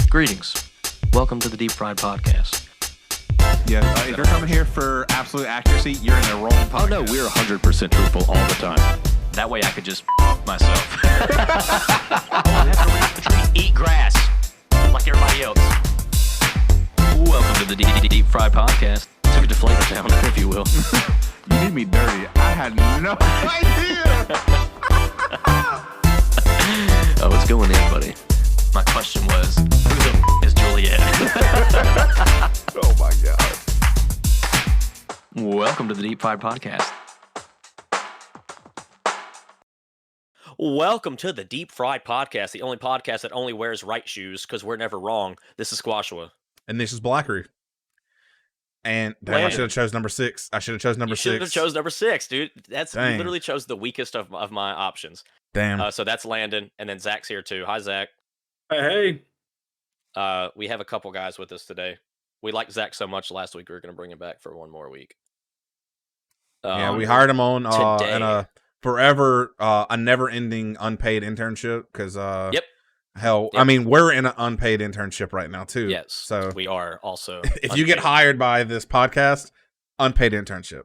Greetings. Welcome to the Deep Fried Podcast. Yeah, if you're coming here for absolute accuracy, you're in the wrong podcast. Oh no, we're 100% truthful all the time. That way I could just myself. Eat grass like everybody else. Welcome to the Deep Fried Podcast. Took it to Flavor Town, if you will. You need me dirty. I had no idea. Oh, it's going in, buddy. My question was, who the is Juliet? Oh my god. Welcome to the Deep Fried Podcast. Welcome to the Deep Fried Podcast, the only podcast that only wears right shoes because we're never wrong. This is Squashua. And this is Blaiq. And damn, I should have chose number 6. I should have chose number 6. You should have chose number 6, dude. You Dang. literally chose the weakest of my options. Damn. So that's Landon, and then Zach's here too. Hi, Zach. Hey. We have a couple guys with us today. We liked Zach so much last week, we were going to bring him back for one more week. Yeah, we hired him on today. in a forever, a never-ending unpaid internship because, Yep. hell, Yep. I mean, we're in an unpaid internship right now too. Yes, So we are also. if you get hired by this podcast, unpaid internship.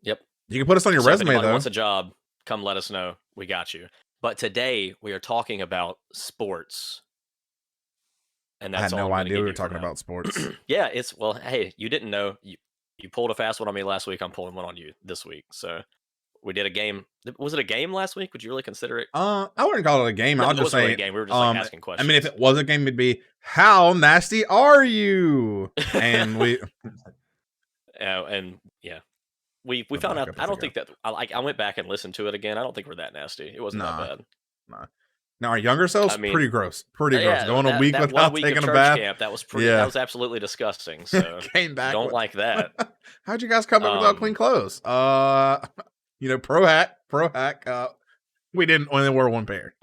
Yep. You can put us on your So if resume anybody though. wants a job, come let us know. We got you. But today we are talking about sports. And I that's had all no I'm gonna idea give we you were for talking now. about sports. Yeah, hey, you didn't know. You pulled a fast one on me last week. I'm pulling one on you this week. So we did a game. Was it a game last week? Would you really consider it? I wouldn't call it a game. No, I'll it just wasn't really say, a game. We were just like asking I questions. mean, if it was a game, it'd be, how nasty are you? And we... and yeah, we Go found back out. up I and don't think that. I went back and listened to it again. I don't think we're that nasty. It wasn't Nah. that bad. Now, our younger selves, I mean, pretty gross. Pretty gross. Yeah, Going a week that without 1 week taking of a church bath. camp, that was pretty. Yeah. That was absolutely disgusting. So Came back. don't like that. How'd you guys come up without clean clothes? Pro hack. We didn't only wear one pair.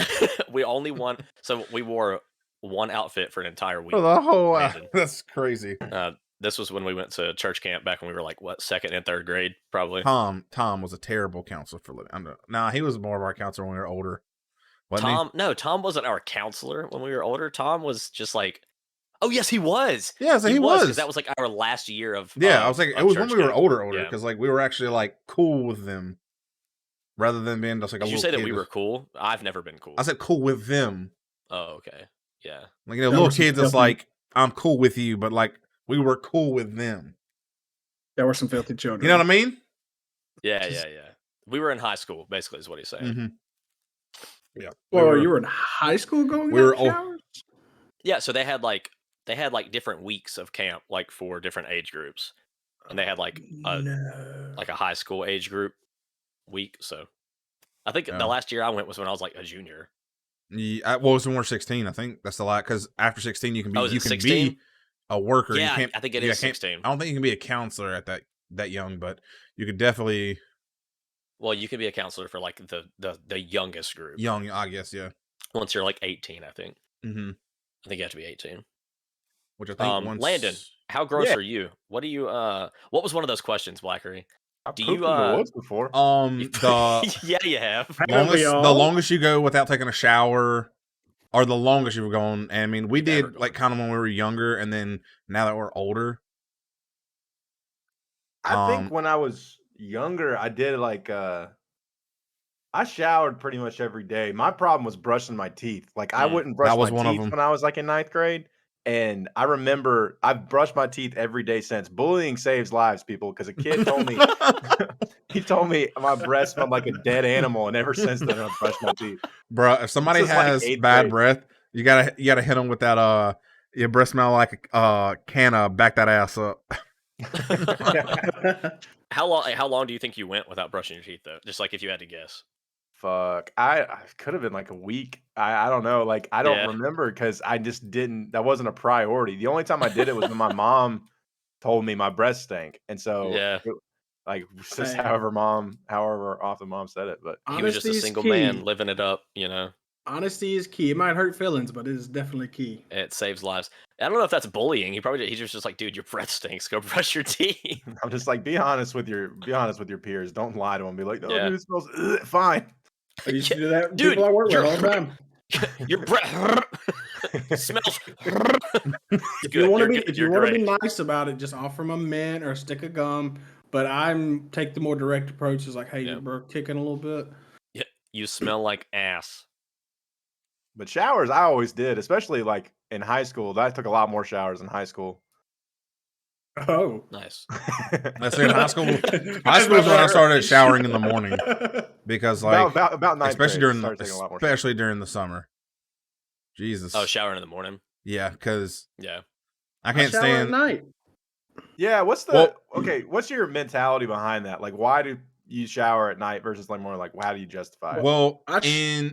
We only won. So we wore one outfit for an entire week. For the whole. Brandon. That's crazy. This was when we went to church camp back when we were like second and third grade, probably. Tom was a terrible counselor for living. Nah, he was more of our counselor when we were older. Wasn't he? Tom wasn't our counselor when we were older. Tom was just like, oh yes, he was. Yeah, so he was. 'Cause that was like our last year of. Yeah, I was like, it was when church we were camp. older, Yeah. because like we were actually like cool with them, rather than being just like a Did you little say that kid we with- were cool? I've never been cool. I said cool with them. Oh, okay. Yeah. Like, you know, That little was some kids, it's filthy- like, I'm cool with you, but like we were cool with them. There were some filthy children. You know what I mean? Yeah. We were in high school, basically, is what he's saying. Mm-hmm. Yeah. Well, you were in high school going we were on old- showers? Yeah, so they had like different weeks of camp, like for different age groups, and they had like a No. high school age group week. So I think Yeah. the last year I went was when I was like a junior. Yeah, well, it was when we're 16. I think that's the lot, because after 16 you can be Oh, is it you can 16? be a worker. Yeah, you can't, I think it yeah, is can't- 16. I don't think you can be a counselor at that young, but you could definitely Well, you can be a counselor for like the youngest group. young. I guess, yeah. Once you're like 18, I think. Mm-hmm. I think you have to be 18. Which I think once Landon, how gross Yeah. are you? What do you what was one of those questions, Blaiq? I've Do pooped you, in the woods before. the Yeah, you have. Haven't we all? the longest you go without taking a shower, or the longest you've gone. And I mean, we Never did gone. like kind of when we were younger, and then now that we're older. I think when I was younger, I did like I showered pretty much every day. My problem was brushing my teeth. Like I Mm. wouldn't brush That was my one of teeth them. when I was like in 9th grade. And I remember I've brushed my teeth every day since. Bullying saves lives, people, because a kid told me he told me my breath smelled like a dead animal, and ever since then I've brushed my teeth. Bruh, if somebody This is like has 8th bad grade. breath, you gotta hit them with that your breath smell like a can of back that ass up. How long do you think you went without brushing your teeth though? Just like if you had to guess. Fuck. I could have been like a week. I don't know. Like I don't Yeah. remember because I just didn't. That wasn't a priority. The only time I did it was when my mom told me my breath stank, and so Yeah. like just Hey. however often mom said it. But He was just a Honesty is single key. man living it up, you know. Honesty is key. It might hurt feelings, but it is definitely key. It saves lives. I don't know if that's bullying. He's just like, dude, your breath stinks. Go brush your teeth. I'm just like, be honest with your peers. Don't lie to them. Be like, no, Yeah. dude, it smells fine. I used to do that. Dude, People I work with you're- all the time. Your breath. Smells. If Good, you want to you're be, good, if you you're want to be great. nice about it, just offer them a mint or a stick of gum. But I'm take the more direct approach. Is like, hey, Yeah. bro, kicking a little bit. Yeah, you smell like ass. But showers, I always did, especially like in high school. I took a lot more showers in high school. Oh, Nice. Let's say in high school. High school is when I started showering in the morning because, like, about ninth especially grade, during started taking a lot more especially during the summer. Jesus. Oh, showering in the morning. Yeah, because Yeah. I I can't shower at stand. night. Yeah, what's the Well- okay? What's your mentality behind that? Like, why do you shower at night versus like more like how do you justify it? Well, I sh-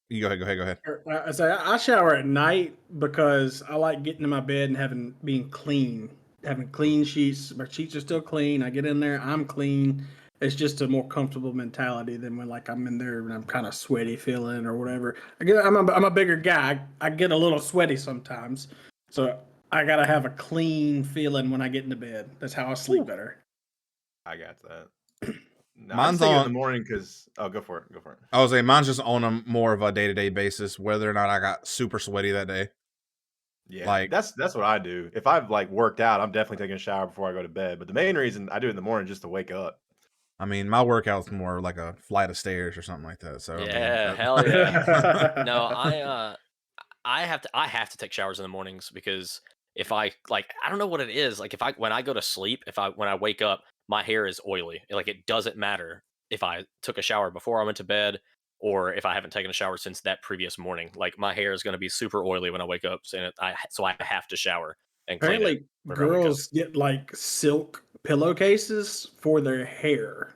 you go ahead. I say I shower at night because I like getting in my bed and being clean, having clean sheets. My sheets are still clean. I get in there, I'm clean. It's just a more comfortable mentality than when like I'm in there and I'm kind of sweaty feeling or whatever. I'm a bigger guy. I get a little sweaty sometimes, so I gotta have a clean feeling when I get into bed. That's how I sleep better. I got that. No, Mine's I'm in on- the morning because go for it. I was saying mine's just on a more of a day-to-day basis, whether or not I got super sweaty that day. Yeah, Like- that's what I do. If I've like worked out, I'm definitely taking a shower before I go to bed. But the main reason I do it in the morning is just to wake up. I mean, my workout's more like a flight of stairs or something like that. So I mean, Yeah, that- hell yeah. No, I have to take showers in the mornings because if I don't know what it is. Like when I go to sleep, when I wake up, my hair is oily. Like it doesn't matter if I took a shower before I went to bed or if I haven't taken a shower since that previous morning. Like my hair is going to be super oily when I wake up, so I have to shower and clean it. Apparently, whenever I wake up. girls get like silk pillowcases for their hair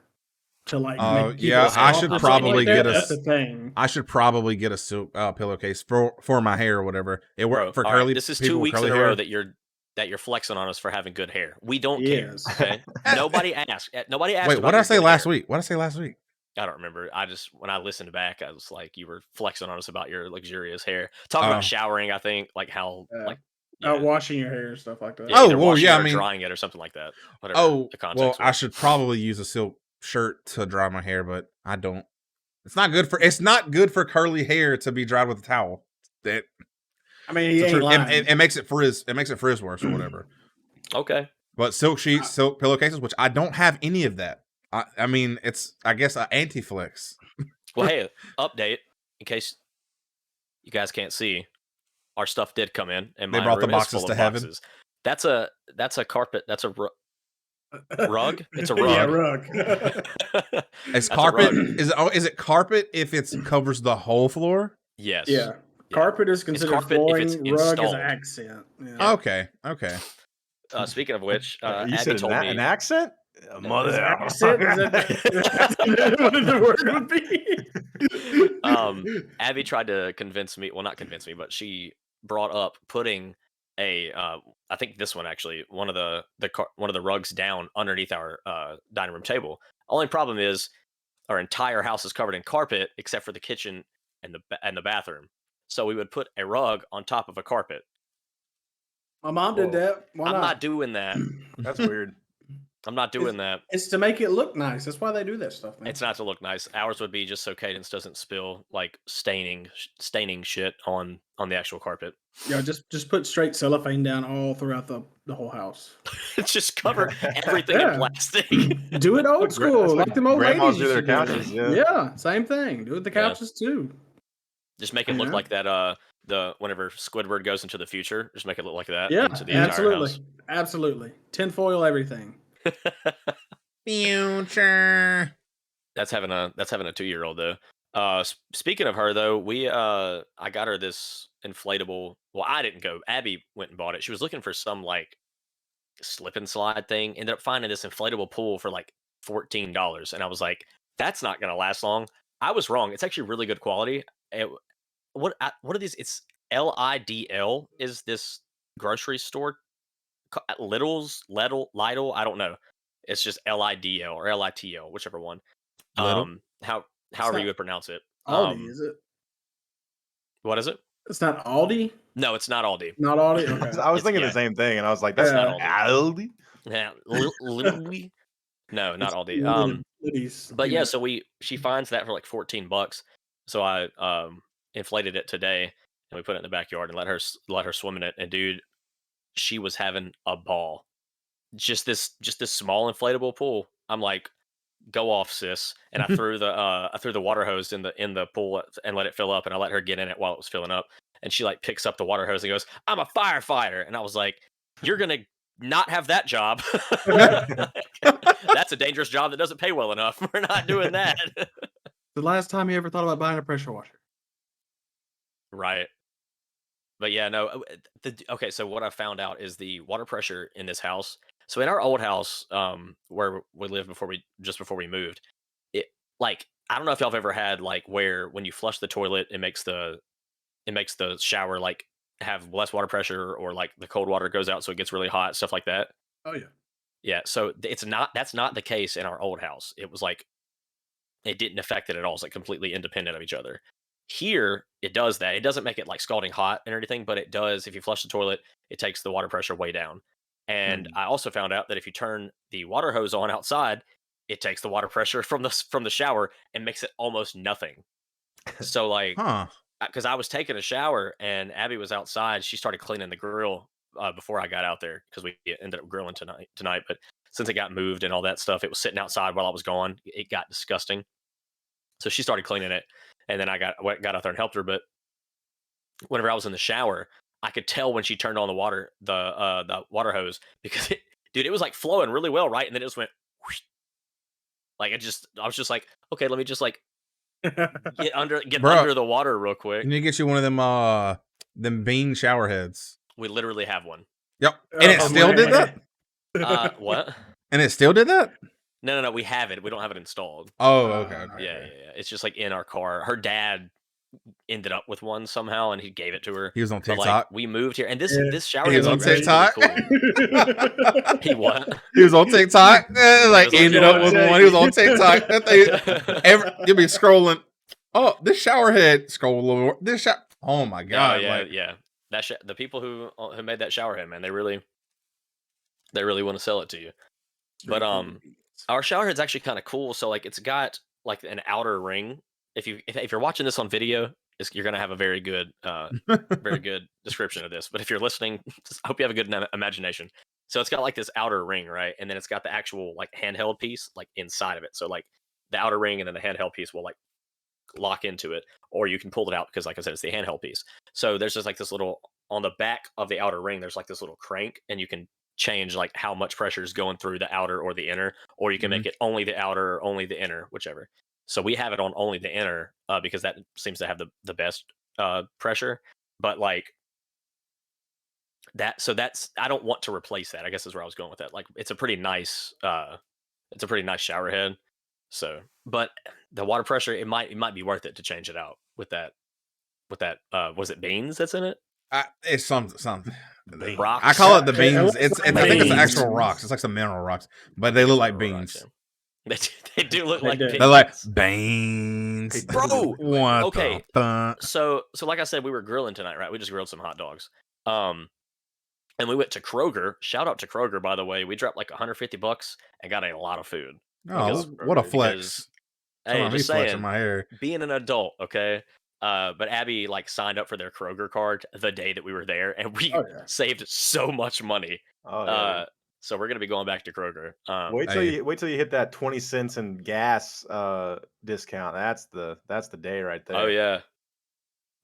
to like make keep yeah, it I soft should or something probably like that. get a That's the thing. I should probably get a silk pillowcase for my hair or whatever. It Bro, worked for all right, curly. this is people 2 with weeks in curly a row hair. that you're flexing on us for having good hair. We don't Yes. care. Okay. Nobody asked. Nobody asked. Wait, about what did I your say good last hair. week? What did I say last week? I don't remember. When I listened back, I was like, you were flexing on us about your luxurious hair. Talking Oh. about showering, I think, like how Yeah. Washing your hair and stuff like that. yeah, Oh, either well, washing yeah, it or I mean- drying it or something like that. Whatever Oh, the context well, I was. should probably use a silk shirt to dry my hair, but I don't. It's not good for curly hair to be dried with a towel. That I mean, he it's ain't true. lying. It makes it frizz. It makes it frizz worse or whatever. Okay. But silk sheets, silk pillowcases, which I don't have any of that. I mean, it's I guess an anti-flex. Well, hey, update in case you guys can't see. Our stuff did come in, and They my brought the room is boxes full to of heaven? boxes. That's a carpet. That's a rug. It's a Yeah, rug. rug. Is That's a carpet rug. is it carpet if it covers the whole floor? Yes. Yeah. Carpet is considered carpet if flooring. it's Rug is installed. an accent. Yeah. Okay. Speaking of which, you Abby said told me an accent? Mother. Accent? Is that what the word would be? Abby tried to convince me. Well, not convince me, but she brought up putting a. I think this one actually one of the rugs down underneath our dining room table. Only problem is our entire house is covered in carpet except for the kitchen and the bathroom. So we would put a rug on top of a carpet. My mom did that. Why I'm not doing that. That's weird. I'm not doing that. It's to make it look nice. That's why they do that stuff, man. It's not to look nice. Ours would be just so Cadence doesn't spill like staining shit on the actual carpet. Yeah, just put straight cellophane down all throughout the whole house. Just cover everything in Yeah. plastic. Do it old That's school, what like them old grandmas ladies do their used to couches, yeah. Yeah, same thing. Do it with the Yeah. couches too. Just make it look Yeah. like that. The whenever Squidward goes into the future, just make it look like that. Yeah, into the entire absolutely, house. absolutely. Tinfoil everything. Future. That's having a 2-year-old though. Speaking of her though, I got her this inflatable. Well, I didn't go. Abby went and bought it. She was looking for some like slip and slide thing. Ended up finding this inflatable pool for like $14, and I was like, that's not gonna last long. I was wrong. It's actually really good quality. What are these? It's Lidl is this grocery store. Lidl. I don't know. It's just Lidl or Litl, whichever one. Lidl? However not you would pronounce it. Aldi, is it? What is it? It's not Aldi. No, it's not Aldi. Not Aldi. Okay. I was It's- thinking yeah. the same thing, and I was like, "That's Yeah. not Aldi." Yeah, literally. No, not Aldi. Liddies, But yeah. yeah, so she finds that for like $14. So I inflated it today, and we put it in the backyard and let her swim in it. And dude, she was having a ball. Just this small inflatable pool. I'm like, go off, sis. And I threw the water hose in the pool and let it fill up, and I let her get in it while it was filling up. And she like picks up the water hose and goes, "I'm a firefighter." And I was like, "You're gonna not have that job. That's a dangerous job that doesn't pay well enough. We're not doing that." The last time you ever thought about buying a pressure washer? Right. But yeah, no. Okay, so what I found out is the water pressure in this house. So in our old house, where we lived before we moved, it like I don't know if y'all have ever had like where when you flush the toilet, it makes the shower like have less water pressure, or like the cold water goes out so it gets really hot, stuff like that. Oh yeah. Yeah, so that's not the case in our old house. It was like it didn't affect it at all. It's like completely independent of each other. Here, it does that. It doesn't make it like scalding hot and everything, but it does. If you flush the toilet, it takes the water pressure way down. And I also found out that if you turn the water hose on outside, it takes the water pressure from the shower and makes it almost nothing. So like, because I was taking a shower and Abby was outside, she started cleaning the grill before I got out there because we ended up grilling tonight. But since it got moved and all that stuff, it was sitting outside while I was gone. It got disgusting. So she started cleaning it, and then I got out there and helped her. But whenever I was in the shower, I could tell when she turned on the water hose, because it was like flowing really well, right? And then it just went whoosh. Like I was just like, okay, let me just like get under the water real quick. Can you get you one of them bean shower heads? We literally have one. Yep. And it still did that? What? And it still did that? No, we have it. We don't have it installed. Oh, okay. Yeah. It's just like in our car. Her dad ended up with one somehow, and he gave it to her. He was on TikTok. But, like, we moved here, and this shower he was on TikTok. Really cool. He what? He was on TikTok. Like ended up with one. He was on TikTok. That thing, you'll be scrolling. Oh, this shower head. Scroll a little more. This shower. Oh my god! Yeah. The people who made that shower head, man, they really want to sell it to you. But our shower head's actually kind of cool. So like, it's got like an outer ring. If you're watching this on video, you're gonna have a very good description of this. But if you're listening, I hope you have a good imagination. So it's got like this outer ring, right? And then it's got the actual like handheld piece like inside of it. So like the outer ring and then the handheld piece will like lock into it, or you can pull it out because, like I said, it's the handheld piece. So there's just like this little on the back of the outer ring. There's like this little crank, and you can change like how much pressure is going through the outer or the inner, or you can make it only the outer or only the inner, whichever. So we have it on only the inner because that seems to have the best pressure. But like that, so that's, I don't want to replace that, I guess is where I was going with that. Like it's a pretty nice shower head. So, but the water pressure, it might be worth it to change it out with that. Was it beans that's in it? It's something. Rocks. I call it the beans. I think it's actual rocks. It's like some mineral rocks, but they look like beans. Rocks, yeah. They do look like beans. They're like beans, bro. What okay. the fuck? So like I said, we were grilling tonight, right? We just grilled some hot dogs. And we went to Kroger. Shout out to Kroger, by the way. We dropped like $150 and got a lot of food. Oh, what a flex! Hey, just saying, my hair. Being an adult, okay. But Abby like signed up for their Kroger card the day that we were there, and we saved so much money. So we're gonna be going back to Kroger. Wait till you hit that 20 cents in gas discount. That's the day right there. Oh yeah,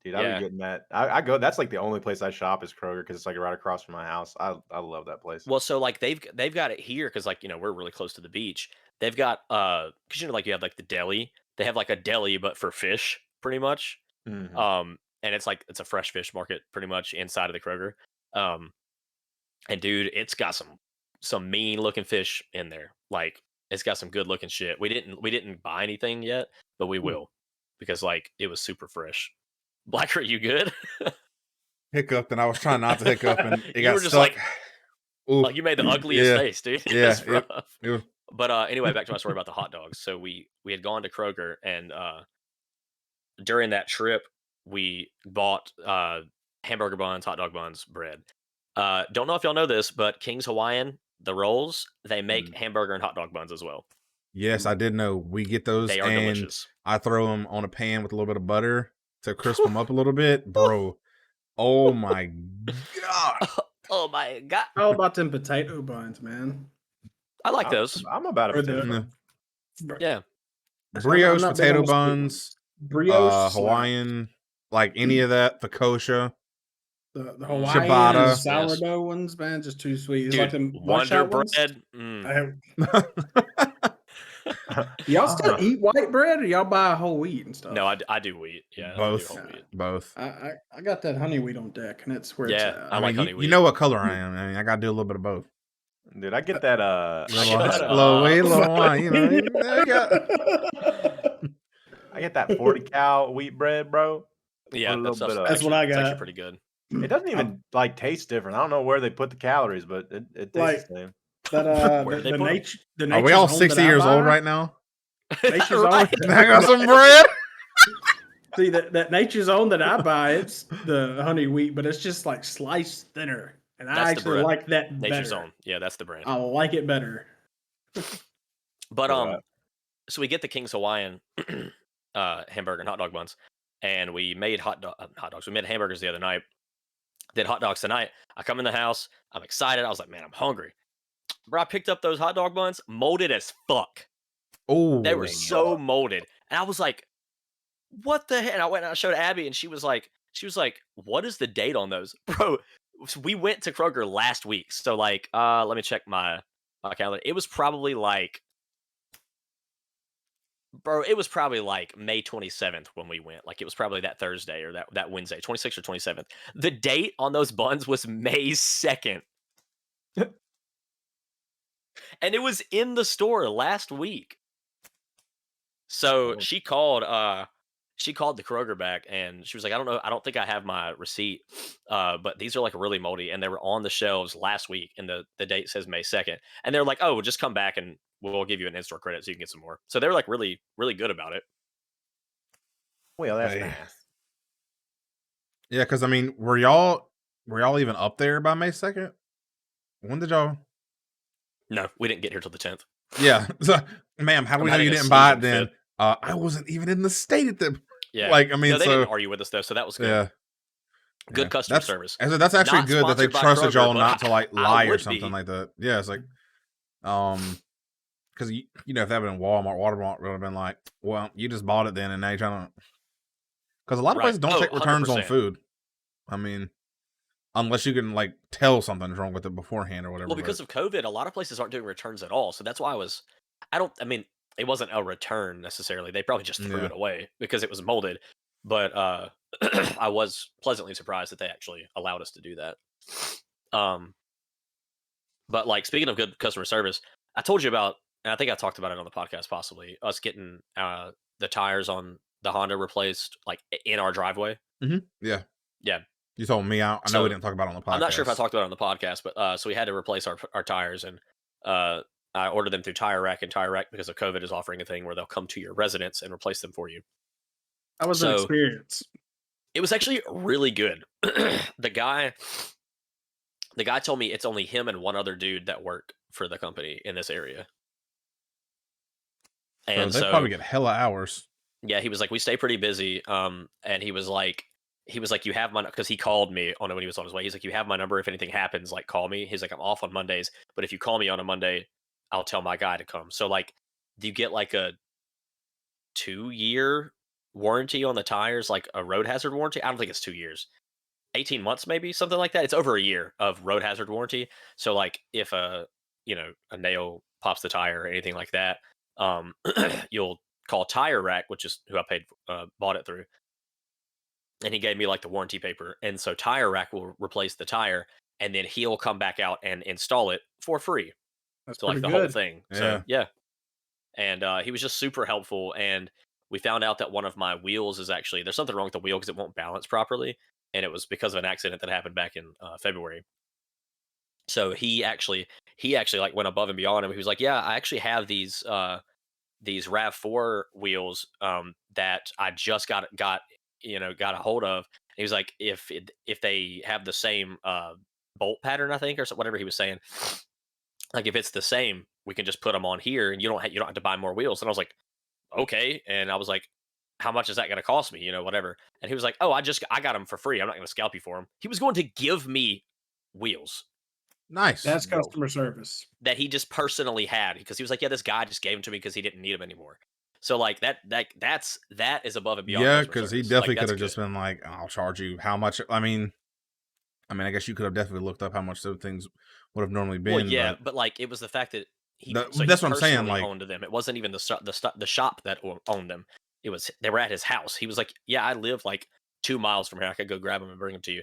dude, I'll be getting that. I go. That's like the only place I shop is Kroger because it's like right across from my house. I love that place. Well, so like they've got it here because like we're really close to the beach. They've got because like you have like the deli. They have like a deli but for fish, pretty much. Mm-hmm. And it's like it's a fresh fish market pretty much inside of the Kroger. And dude, it's got some mean looking fish in there. Like it's got some good looking shit. We didn't buy anything yet, but we will because like it was super fresh. Blaiq, are you good? Hiccuped, and I was trying not to hiccup, and it got just stuck. Like you made the ugliest face, dude. Yeah, it was. But anyway, back to my story about the hot dogs. So we had gone to Kroger, and during that trip, we bought hamburger buns, hot dog buns, bread. Don't know if y'all know this, but King's Hawaiian, the rolls, they make hamburger and hot dog buns as well. Yes, I did know. We get those, they are delicious. I throw them on a pan with a little bit of butter to crisp them up a little bit, bro. Oh my god. Oh my god, How about them potato buns, man? I like those. I'm about a Or potato. the- bun. Yeah, Brioche I'm not big potato on the sweet buns, ones. Brioche, slap. Hawaiian, like any of that, the kosha. The Hawaiian and Ciabatta. the sourdough ones, man, just too sweet. It's dude, like them Wonder washout ones. Bread. Mm. Y'all still eat white bread, or y'all buy whole wheat and stuff? No, I do wheat. Yeah, Both. I do whole wheat. Both. I got that honey wheat on deck, and that's where Yeah, it's at. I I like mean, honey you wheat. know what color I am. I mean, I gotta do a little bit of both. Dude, I get that. Little wheat, little wine. You know, I got. I get that 40 cal wheat bread, bro. Yeah, Put a little stuff's bit of- That's what actually- I It's actually got. pretty good. It doesn't even like taste different. I don't know where they put the calories, but it tastes Like- the same. That Where the, they the put 'em? nature. The Are we all Nature's Own 60 that I years old buy, right now? Nature's Right. Own. I got some bread. See that Nature's Own that I buy, it's the honey wheat, but it's just like sliced thinner, and That's I the actually bread. like that Nature's better. Own. Yeah, that's the brand. I like it better. But Right. so we get the King's Hawaiian hamburger and hot dog buns, and we made hot dogs. We made hamburgers the other night. Did hot dogs tonight. I come in the house. I'm excited. I was like, man, I'm hungry. Bro, I picked up those hot dog buns, molded as fuck. Oh, They were so molded, and I was like, what the heck? And I went and I showed Abby, and she was like, what is the date on those, bro? We went to Kroger last week, so like, let me check my calendar. It was probably like. Bro, it was probably like May 27th when we went. Like, it was probably that Thursday or that Wednesday, 26th or 27th. The date on those buns was May 2nd. And it was in the store last week. So Oh. she called the Kroger back, and she was like, I don't know, I don't think I have my receipt. But these are like really moldy, and they were on the shelves last week, and the date says May 2nd. And they're like, oh, well, just come back and we'll give you an in-store credit so you can get some more. So they were like really, really good about it. Well, that's Hey. nice. Yeah, because I mean, were y'all even up there by May 2nd? When did y'all? No, we didn't get here till the 10th. Yeah, so, ma'am, how do I'm we know you having a didn't buy it sneezing then? fit. I wasn't even in the state at the. Yeah. Like, I mean, No, they so didn't argue with us though, so that was good. yeah, Good yeah. customer service. I said that's actually Not good that they sponsored by trusted Kroger, y'all but not to like I lie or would something be. like that. Yeah, it's like, because you know if that had been Walmart, would have been like, well, you just bought it then, and now you're trying to. Because a lot of Right. places don't Oh, take returns on 100%. food. I mean, unless you can like tell something's wrong with it beforehand or whatever. Well, because of COVID, a lot of places aren't doing returns at all. So that's why I mean, it wasn't a return necessarily. They probably just threw Yeah. it away because it was molded. But I was pleasantly surprised that they actually allowed us to do that. But like, speaking of good customer service, I told you about, and I think I talked about it on the podcast, possibly us getting the tires on the Honda replaced like in our driveway. Yeah. Yeah. You told me. I know So, we didn't talk about it on the podcast. I'm not sure if I talked about it on the podcast, but so we had to replace our tires, and I ordered them through Tire Rack, and Tire Rack, because of COVID, is offering a thing where they'll come to your residence and replace them for you. That was an So- experience. It was actually really good. The guy told me it's only him and one other dude that work for the company in this area. And they so probably get hella hours. yeah, he was like, we stay pretty busy. And he was like, you have my, because he called me on it when he was on his way. He's like, you have my number. If anything happens, like, call me. He's like, I'm off on Mondays, but if you call me on a Monday, I'll tell my guy to come. So like, do you get like a 2-year warranty on the tires, like a road hazard warranty? I don't think it's 2 years. 18 months, maybe, something like that. It's over a year of road hazard warranty. So like, if a nail pops the tire or anything like that, you'll call Tire Rack, which is who I bought it through, and he gave me like the warranty paper, and so Tire Rack will replace the tire, and then he'll come back out and install it for free. That's So like pretty the whole good. thing. Yeah. So yeah, and he was just super helpful, and we found out that one of my wheels is actually, there's something wrong with the wheel because it won't balance properly, and it was because of an accident that happened back in February. So he actually like went above and beyond, and he was like, yeah, I actually have these RAV4 wheels that I just got a hold of. And he was like, if they have the same bolt pattern, I think, or whatever he was saying, like if it's the same, we can just put them on here, and you don't have to buy more wheels. And I was like, okay. And I was like, how much is that going to cost me? Whatever. And he was like, oh, I got them for free. I'm not going to scalp you for them. He was going to give me wheels Nice. That's customer service. that he just personally had, because he was like, yeah, this guy just gave them to me because he didn't need them anymore. So like that is above and beyond. Yeah, customer because he service. definitely Like, could that's have just good. been like, I'll charge you how much. I mean, I guess you could have definitely looked up how much those things would have normally been. Well, yeah, but like it was the fact that he That- so that's he what I'm saying, personally like- owned them. It wasn't even the shop that owned them. It was they were at his house. He was like, yeah, I live like 2 miles from here. I could go grab them and bring them to you.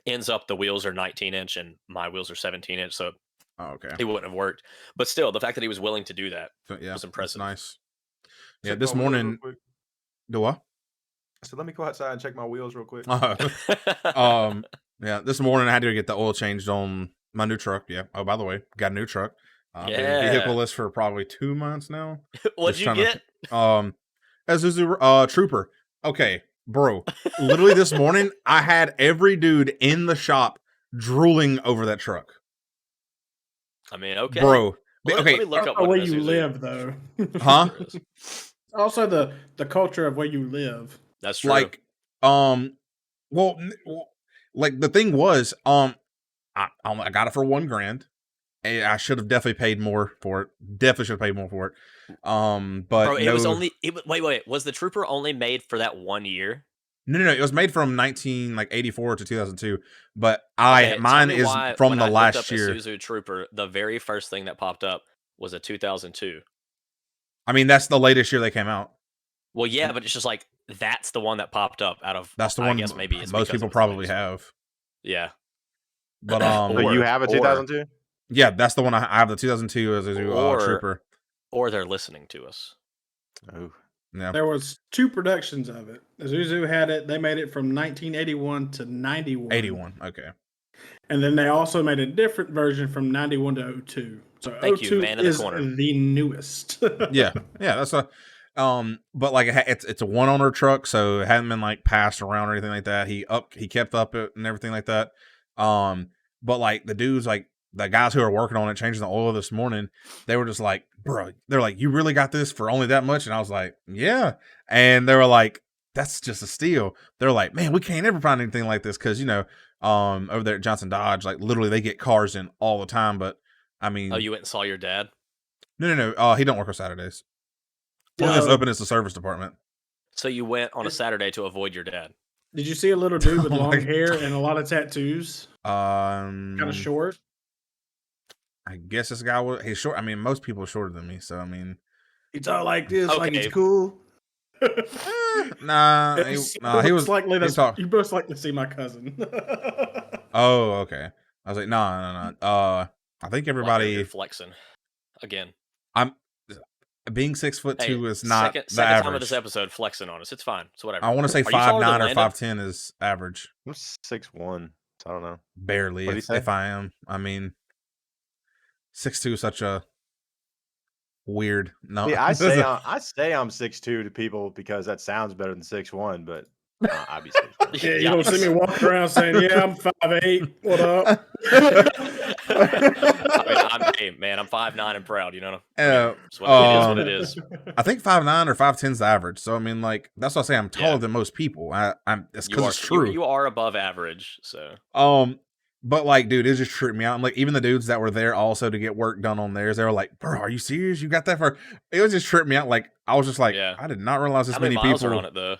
Ends up the wheels are 19-inch and my wheels are 17-inch, so oh, okay. it wouldn't have worked. But still, the fact that he was willing to do that So, yeah, was that's impressive. nice. Yeah, Check this my wheels real morning. quick. Do what? So let me go outside and check my wheels real quick. Yeah, this morning I had to get the oil changed on my new truck. Yeah. Oh, by the way, got a new truck. Been Yeah. vehicle-less for probably 2 months now. What'd Just you trying to- get? A Isuzu Trooper. Okay, bro. Literally this morning, I had every dude in the shop drooling over that truck, I mean, okay, bro. Let Okay, me look up Also what where an you Isuzu live, though. huh? Trooper is. Also the culture of where you live. That's true. Like, like the thing was, I got it for $1,000. And I should have definitely paid more for it. Definitely should have paid more for it. But Bro, it no, was only wait. Was the Trooper only made for that 1 year? no. It was made from 1984 to 2002. But Okay, mine tell me is why from when the I looked last up year. Isuzu Trooper, the very first thing that popped up was a 2002. I mean, that's the latest year they came out. Well, yeah, but it's just like that's the one that popped up out of. That's the I one guess maybe it's most because it people was the probably latest one. have. Yeah, But So you have a 2002? yeah, that's the one I have. The 2002 as a Trooper. or they're listening to us. Oh, Yeah, There was 2 productions of it. Isuzu had it. They made it from 1981 to 91. 81. Okay. And then they also made a different version from 91 to 02. So Thank you, 02 man in the is corner. the newest. Yeah, that's a but like it's a one owner truck, so it hadn't been like passed around or anything like that. He kept up it and everything like that. But like the dudes, like the guys who are working on it, changing the oil this morning, they were just like, bro, they're like, you really got this for only that much? And I was like, yeah. And they were like, that's just a steal. They're like, man, we can't ever find anything like this because over there at Johnson Dodge, like literally they get cars in all the time. But I mean, Oh, you went and saw your dad? no. He don't work on Saturdays. Only as open as the service department. So you went on a Saturday to avoid your dad? Did you see a little dude with Oh my long hair and a lot of tattoos? Kind of short. I guess this guy he's short. I mean, most people are shorter than me, so I mean, He's all like this, like Okay. he's cool. nah, he was likely he talked. you most likely see my cousin. Oh, okay. I was like, no. I think Like, everybody you're flexing again. being 6'2" Hey, is not second the time of average. this episode flexing on us. It's fine. It's whatever. I want to say Are you taller 5'9" than or Lando? 5'10" is average. I'm 6'1", so I don't know. Barely, What'd he say? if I am. I mean, 6'2" is such a weird. No, See, I say I'm 6'2" to people because that sounds better than 6'1", but I'd be 6'1". Yeah, you don't see me walking around saying, "Yeah, I'm 5'8". What up?" Hey, man, I'm 5'9" and proud. You know, Uh, it's what it is. What it is. I think 5'9" or 5'10" is the average. So I mean, like that's why I say I'm taller Yeah. than most people. It's You because are it's true. You are above average. So But like, dude, it just tripped me out. I'm like, even the dudes that were there also to get work done on theirs, they were like, "Bro, are you serious? You got that for?" It was just tripped me out. Like I was just like, Yeah. I did not realize this how many many miles people. are on it though?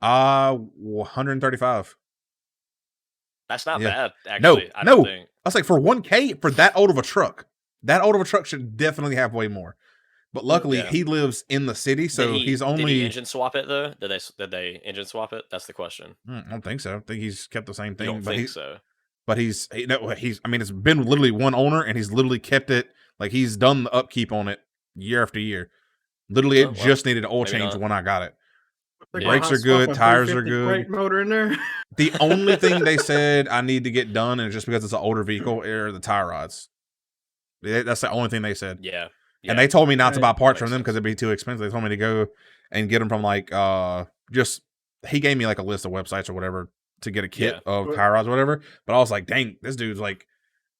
135. That's not Yeah. bad. Actually, I don't think. I was like, for 1K for that old of a truck, that old of a truck should definitely have way more. But luckily, Yeah. he lives in the city, so he's Did only. he engine swap it though? Did they engine swap it? That's the question. I don't think so. I think he's kept the same You thing. don't But think so? But he's. I mean, it's been literally one owner, and he's literally kept it. Like he's done the upkeep on it year after year. Literally, Oh, it well, just needed an oil maybe change not. when I got it. They're Yeah. gonna Brakes hot are swap good, a tires are 350 good. crate motor in there. The only thing they said I need to get done, and just because it's an older vehicle, are the tie rods. That's the only thing they said. Yeah. And they told me not to buy That parts makes from them because sense. it'd be too expensive. They told me to go and get them from like just. He gave me like a list of websites or whatever to get a kit of tie rods or whatever. But I was like, dang, this dude's like.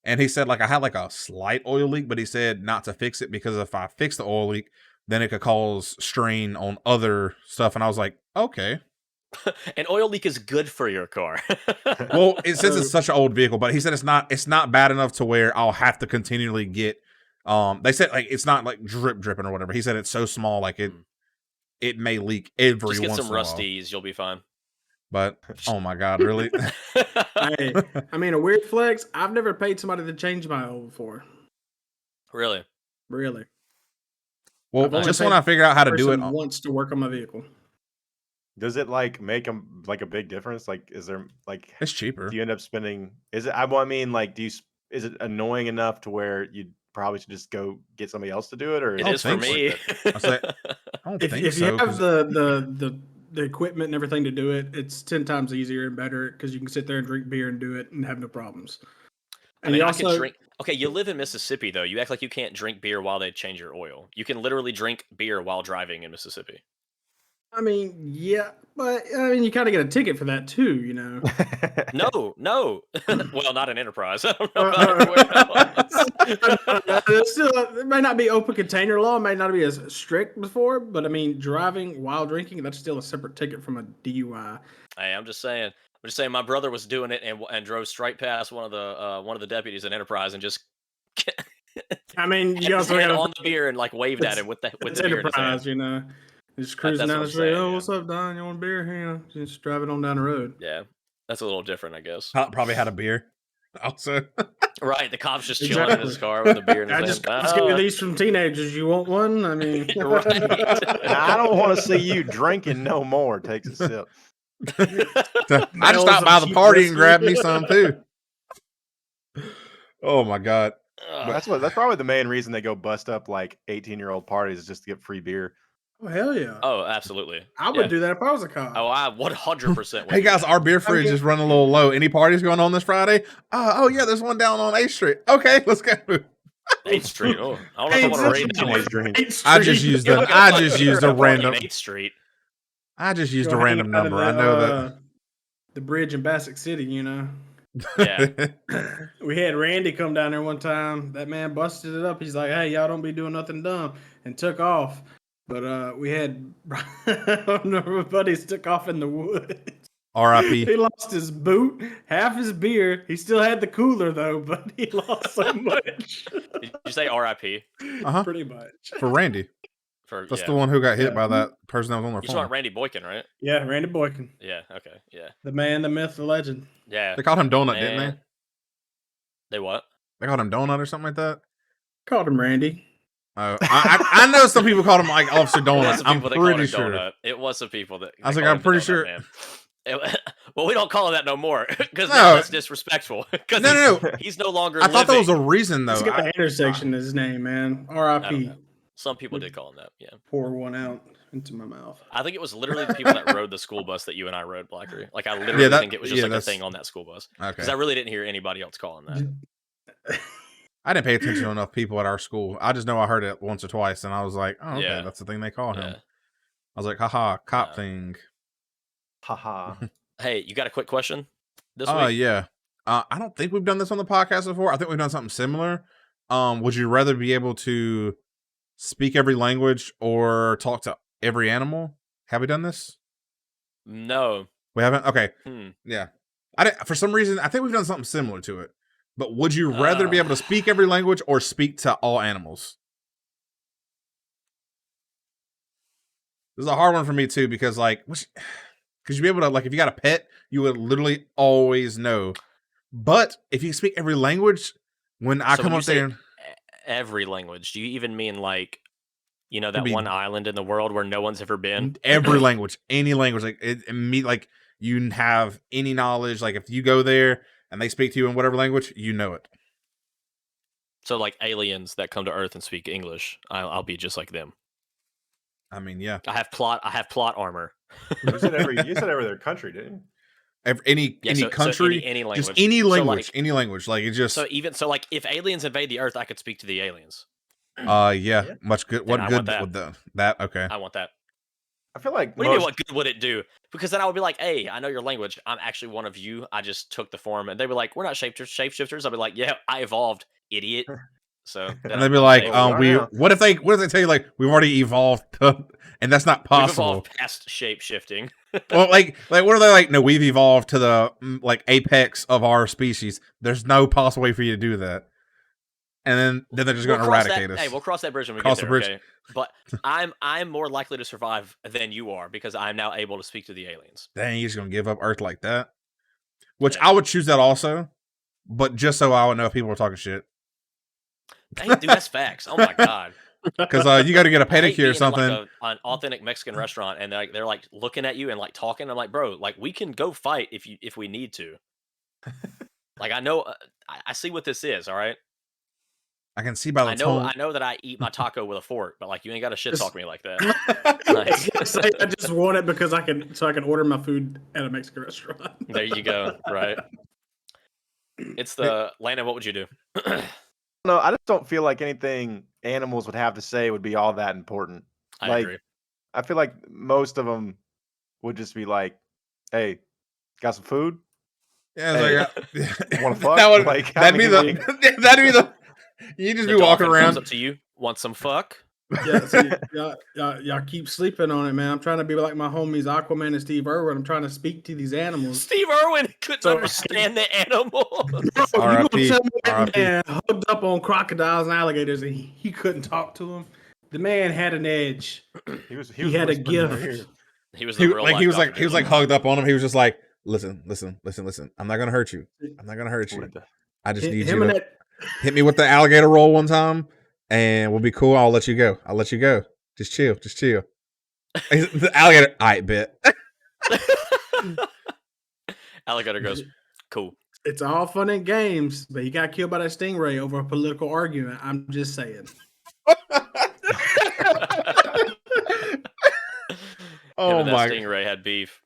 And he said like I had like a slight oil leak, but he said not to fix it because if I fix the oil leak, then it could cause strain on other stuff. And I was like, okay. An oil leak is good for your car. Well, since it's such an old vehicle, but he said it's not bad enough to where I'll have to continually get. They said like it's not like dripping or whatever. He said it's so small, like it may leak every Just get once some in a while. rusties, you'll be fine. But oh my god, really? Hey, I mean, a weird flex. I've never paid somebody to change my oil before. Really? Really. Well, I've only just paid when I figure out how to do it, person once to work on my vehicle. Does it like make them like a big difference? Like, is there like it's cheaper. do you end up spending? Is it? I mean, like, is it annoying enough to where you probably should just go get somebody else to do it, or It is for me. I say, I don't think If so. you have the equipment and everything to do it, it's 10 times easier and better because you can sit there and drink beer and do it and have no problems. I mean, I can drink. Okay, you live in Mississippi though. You act like you can't drink beer while they change your oil. You can literally drink beer while driving in Mississippi. I mean, yeah, but I mean, you kind of get a ticket for that too, you know. No. Well, not an Enterprise. I don't know about it may not be open container law, may not be as strict before, but I mean, driving while drinking, that's still a separate ticket from a DUI. Hey, I'm just saying. My brother was doing it and drove straight past one of the deputies in Enterprise and just. I mean, you also got got on the beer and like waved at him with the beer in his Enterprise, hand. you know. Just cruising down the street. Oh, what's up, Don? You want a beer? You know, just driving on down the road. Yeah, that's a little different, I guess. Probably had a beer. Also, right. The cop's just chilling in his car with a beer in his hand. I just get these from teenagers. You want one? I mean, right. I don't want to see you drinking no more. Takes a sip. I just stopped by the party and grabbed me some too. Oh my god. That's probably the main reason they go bust up like 18-year-old parties is just to get free beer. Oh hell yeah! Oh, absolutely. I would do that if I was a cop. Oh, I 100%. Hey guys, our beer fridge is running a little low. Any parties going on this Friday? Oh yeah, there's one down on 8th Street. Okay, let's go. 8th Street. Oh, I don't know if I want to read that one. I just used a random 8th Street. I just used a random number. I know that the bridge in Bassick City, you know. Yeah. We had Randy come down there one time. That man busted it up. He's like, "Hey, y'all don't be doing nothing dumb," and took off. But we had our buddies took off in the woods. R.I.P. He lost his boot, half his beer. He still had the cooler though, but he lost so much. Did you say R.I.P.? Pretty much. For Randy. That's the one who got hit by that person that was on their phone. You want Randy Boykin, right? Yeah, Randy Boykin. Yeah, okay, yeah. The man, the myth, the legend. Yeah. They called him Donut, didn't they? They what? They called him Donut or something like that? Called him Randy. I know some people called him like Officer Donut. I'm pretty sure. Donut. It was some people that. I was like, I'm pretty sure. Well, we don't call him that no more because that's disrespectful. No. He's no longer. I thought that was a reason though. He's got the intersection in his name, man. R.I.P. Some people did call him that. Yeah. Pour one out into my mouth. I think it was literally the people that rode the school bus that you and I rode, Blaiq. Like I literally think it was just like a thing on that school bus. Because I really didn't hear anybody else calling that. I didn't pay attention to enough people at our school. I just know I heard it once or twice, and I was like, "Oh, okay, that's the thing they call him." I was like, "Haha, cop thing." Haha. Hey, you got a quick question this week? Yeah. I don't think we've done this on the podcast before. I think we've done something similar. Would you rather be able to speak every language or talk to every animal? Have we done this? No, we haven't. Okay. Yeah. For some reason, I think we've done something similar to it. But would you rather be able to speak every language or speak to all animals? This is a hard one for me too, because because you'd be able to, if you got a pet, you would literally always know. But if you speak every language, when I come up there, every language, do you even mean that one island in the world where no one's ever been? Every language, any language, you have any knowledge. Like if you go there and they speak to you in whatever language, you know it. So like aliens that come to Earth and speak English, I'll be just like them. I mean, yeah. I have plot armor. You said every their country, didn't you? Any country, any language, just any language, any language. Like it just if aliens invade the Earth, I could speak to the aliens. Yeah. Much good. What good would that? Okay. I want that. I feel like. What do you mean? What good would it do? Because then I would be like, "Hey, I know your language. I'm actually one of you. I just took the form." And they were like, "We're not shapeshifters." I'd be like, "Yeah, I evolved, idiot." So then And they'd be I'm like, safe. wow. what if they tell you like we've already evolved to, and that's not We've possible. evolved past shape shifting. Well, like what are they like? No, we've evolved to the like apex of our species. There's no possible way for you to do that. And then they're just going to eradicate us. Hey, we'll cross that bridge when we Cross get the there. bridge. Okay, but I'm more likely to survive than you are because I'm now able to speak to the aliens. Dang, you're just going to give up Earth like that? Which Yeah. I would choose that also, but just so I would know if people were talking shit. Dang, dude, that's facts. Oh my god. Because you got to get a I hate pedicure being or something. in like an authentic Mexican restaurant and they're like looking at you and like talking. I'm like, bro, like we can go fight if we need to. Like I know, I see what this is. All right. I can see by the tone. I know that I eat my taco with a fork, but like you ain't got to shit talk me like that. I just want it because I can order my food at a Mexican restaurant. There you go. Right. It's the Landon. What would you do? No, I just don't feel like anything animals would have to say would be all that important. I agree. I feel like most of them would just be like, "Hey, got some food? Yeah, Hey, like, wanna fuck?" That would, Like, that'd be I the mean, that'd be the. You just The be walking dolphin around. comes up to you. Want some fuck? Yeah, see, y'all keep sleeping on it, man. I'm trying to be like my homies Aquaman and Steve Irwin. I'm trying to speak to these animals. Steve Irwin couldn't So- understand the animal. Bro, you gonna R.I.P., tell me that R.I.P.. man hooked up on crocodiles and alligators and he couldn't talk to them? The man had an edge. he was He had a whispering in their gift. ear. He was the real life He was Dr. like Doolittle. hugged up on him. He was just like, listen. I'm not gonna hurt you. I'm not gonna hurt you. I just need Him you and to that hit me with the alligator roll one time, and we'll be cool. I'll let you go. Just chill. The alligator, I bet. Alligator goes, cool. it's all fun and games, but he got killed by that stingray over a political argument. I'm just saying. Oh Him and that my! stingray had beef.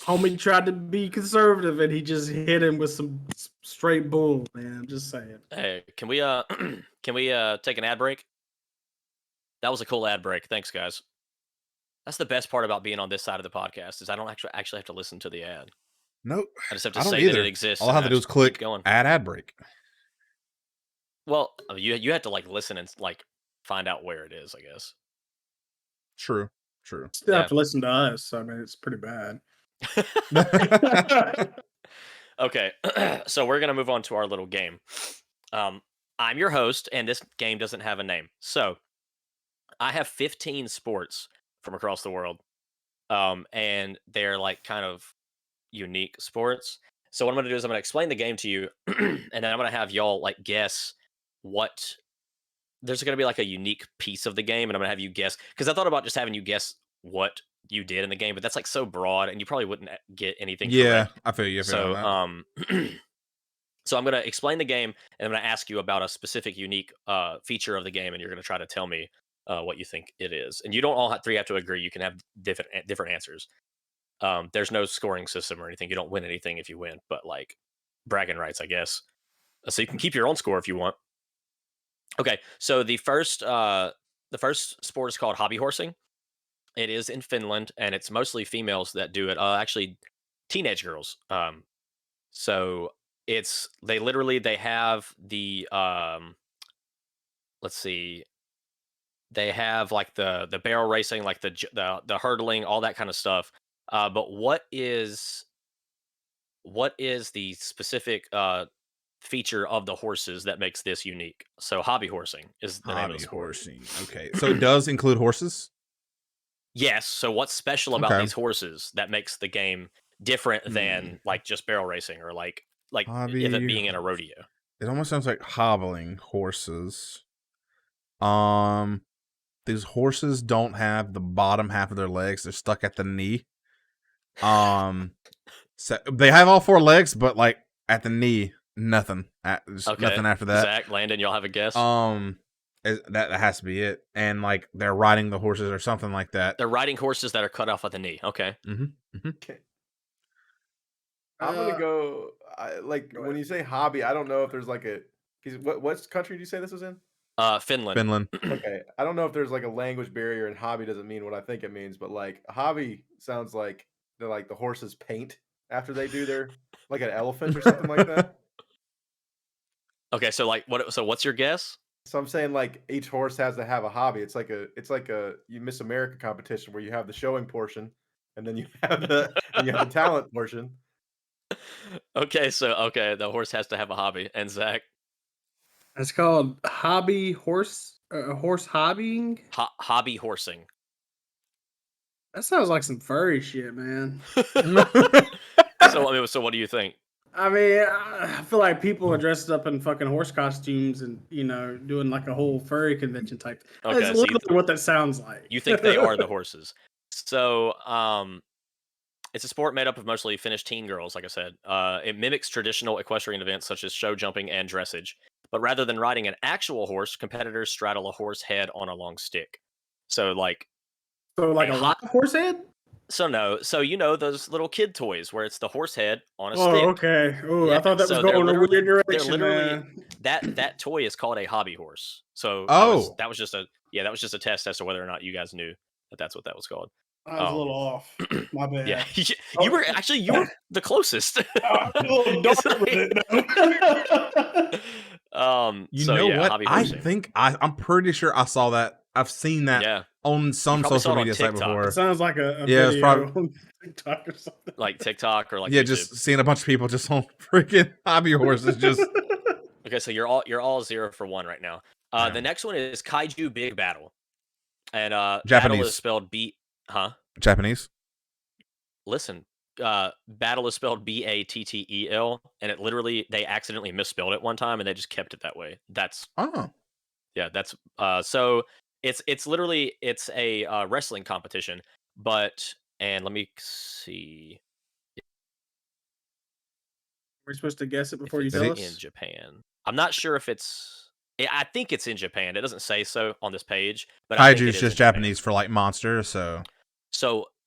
Homie tried to be conservative and he just hit him with some straight bull, man. I'm just saying. Hey, can we take an ad break? That was a cool ad break. Thanks, guys. That's the best part about being on this side of the podcast is I don't actually have to listen to the ad. Nope. I just have to I don't say that either. it exists. All I have to do is click going. ad break. Well, you had to like listen and like find out where it is, I guess. True. Still Yeah. have to listen to us. I mean, it's pretty bad. Okay, so we're gonna move on to our little game. I'm your host, and this game doesn't have a name. So I have 15 sports from across the world, and they're like kind of unique sports. So what I'm gonna do is I'm gonna explain the game to you, and then I'm gonna have y'all like guess what. There's gonna be like a unique piece of the game, and I'm gonna have you guess because I thought about just having you guess what you did in the game, but that's like so broad, and you probably wouldn't get anything. Yeah, correct. I feel you. So so I'm gonna explain the game, and I'm gonna ask you about a specific unique feature of the game, and you're gonna try to tell me what you think it is. And you don't all have to agree. You can have different answers. There's no scoring system or anything. You don't win anything if you win, but like bragging rights, I guess. So you can keep your own score if you want. Okay, so the first sport is called hobby horsing. It is in Finland, and it's mostly females that do it. Actually, teenage girls. So it's they have the let's see, they have like the barrel racing, like the hurdling, all that kind of stuff. But what is the specific feature of the horses that makes this unique? So hobby horsing is the name of the Hobby sport. horsing. Okay, so it does include horses. Yes. So what's special about Okay. these horses that makes the game different than like just barrel racing or like if Hobby it being in a rodeo? It almost sounds like hobbling horses. These horses don't have the bottom half of their legs; they're stuck at the knee. So they have all four legs, but like at the knee, nothing. Nothing after that. Zach, Landon, y'all have a guess? That has to be it. And like they're riding the horses or something like that. They're riding horses that are cut off at the knee. Okay. Okay. I'm gonna go. When you say hobby, I don't know if there's like a. What country did you say this was in? Finland. Finland. Okay, I don't know if there's like a language barrier, and hobby doesn't mean what I think it means. But like hobby sounds like they're like the horses paint after they do their like an elephant or something like that. Okay, so like what? So what's your guess? So I'm saying like each horse has to have a hobby. It's like a you Miss America competition where you have the showing portion and then you have the talent portion. Okay, the horse has to have a hobby. And Zach, It's called hobby horse hobbying. hobby horsing. That sounds like some furry shit, man. So what do you think? I mean, I feel like people are dressed up in fucking horse costumes and doing like a whole furry convention type. Okay, That's so literally what that sounds like. You think they are the horses? So, it's a sport made up of mostly Finnish teen girls, like I said. It mimics traditional equestrian events such as show jumping and dressage. But rather than riding an actual horse, competitors straddle a horse head on a long stick. So, like a live horse head? So those little kid toys where it's the horse head on a stick. Oh, okay. Oh, Yeah, I thought that was going in a weird direction, man. That toy is called a hobby horse. So that was just a test as to whether or not you guys knew that that's what that was called. I was a little off. My bad. Yeah, you were the closest. I'm a little dark with it. What? Hobby I horsing. think I'm pretty sure I saw that. I've seen that on some probably social saw it on media site TikTok. before. It sounds like a Yeah, video it's probably on TikTok or something. Like TikTok or like yeah, YouTube. just seeing a bunch of people just on freaking hobby horses. Just Okay, so you're all 0 for 1 right now. The next one is Kaiju Big Battle, and Japanese. battle is spelled Japanese. Listen, battle is spelled Battel, and it literally they accidentally misspelled it one time, and they just kept it that way. That's so it's literally a wrestling competition, and let me see. We're supposed to guess it before you It's tell in us? Japan. I'm not sure if it's. I think it's in Japan. It doesn't say so on this page, but Kaiju is just Japanese for like monster. So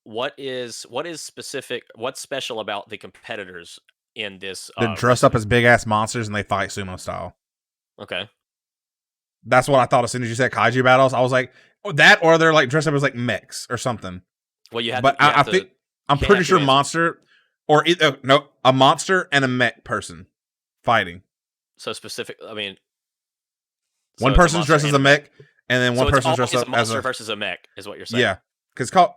what is specific? What's special about the competitors in this? They're dressed up as big ass monsters and they fight sumo style. Okay. That's what I thought as soon as you said kaiju battles. I was like, that or they're like dressed up as like mechs or something. Well, you have. But I think I'm pretty sure monster or a monster and a mech person fighting. So specific. I mean, one person's dressed as a mech, and then one person's dressed up as a versus a mech. Is what you're saying? Yeah, because it's called.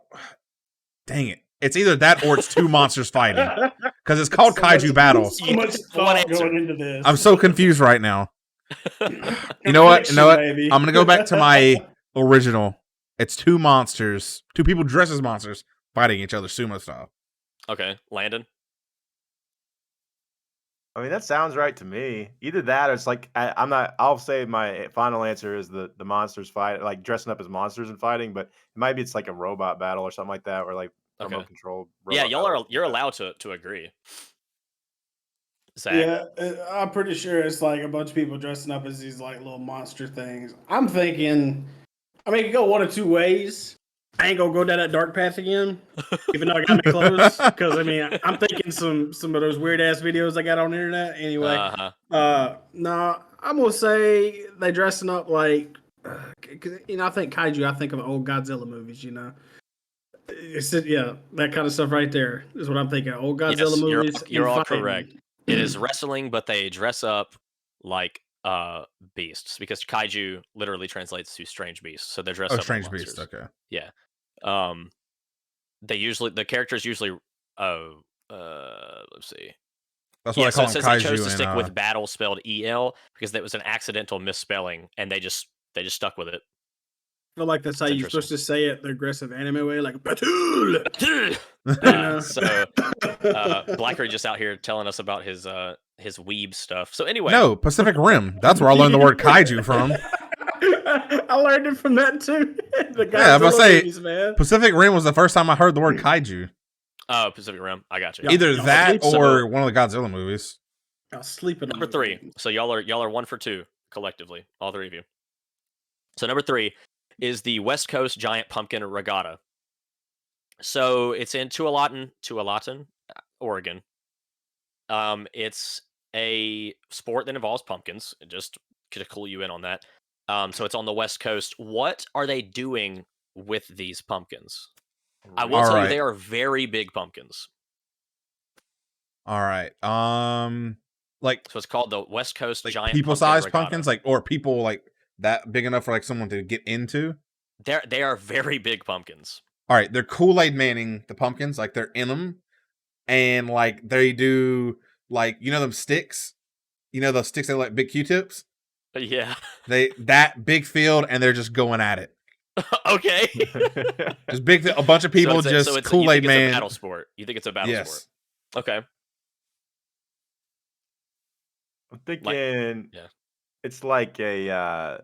Dang it! It's either that or it's two monsters fighting. Because it's called Kaiju Battle. So much thought going into this. I'm so confused right now. You know what? Baby. I'm gonna go back to my original. It's two people dressed as monsters fighting each other sumo style. Okay, Landon. I mean, that sounds right to me. Either that or it's like I'm not. I'll say my final answer is the monsters fight, like dressing up as monsters and fighting. But maybe it's like a robot battle or something like that, or like remote control. Yeah, you're allowed to agree. Zach. Yeah, I'm pretty sure it's like a bunch of people dressing up as these like little monster things. I'm thinking, I mean, it could go one of two ways. I ain't gonna go down that dark path again, even though I got me close. Because I mean, I'm thinking some of those weird ass videos I got on the internet. Anyway, no, I'm gonna say they dressing up like, I think kaiju. I think of old Godzilla movies. That kind of stuff right there is what I'm thinking. Old Godzilla movies. You're all correct. It is wrestling, but they dress up like beasts because kaiju literally translates to strange beasts. So they're dressed up strange like beasts. Okay. Yeah. The characters usually. Let's see. That's what I call them, kaiju. They chose to stick with battle spelled EL because that was an accidental misspelling, and they just stuck with it. I feel like that's how you're supposed to say it the aggressive anime way, like Batul. So Blaiq just out here telling us about his weeb stuff. So anyway, no, Pacific Rim. That's where I learned the word kaiju from. I learned it from that too. I'm gonna say movies, Pacific Rim was the first time I heard the word kaiju. Oh, Pacific Rim. I got you. Either that or one of the Godzilla movies. I was sleeping. Number 3. So y'all are 1 for 2 collectively, all 3 of you. So number 3 is the West Coast Giant Pumpkin Regatta. So it's in Tualatin, Oregon. It's a sport that involves pumpkins. Just to clue you in on that. So it's on the West Coast. What are they doing with these pumpkins? I will tell you they are very big pumpkins. All right. So it's called the West Coast Giant people-sized Pumpkin pumpkins, or people like that big enough for like someone to get into. They are very big pumpkins. All right, they're Kool-Aid Manning the pumpkins, like they're in them, and like they do like them sticks, those sticks that are like big Q-tips. Yeah. That big field, and they're just going at it. Okay. Just a bunch of people Kool-Aid you think Man. It's a battle sport. You think it's a battle sport? Okay. I'm thinking it's like so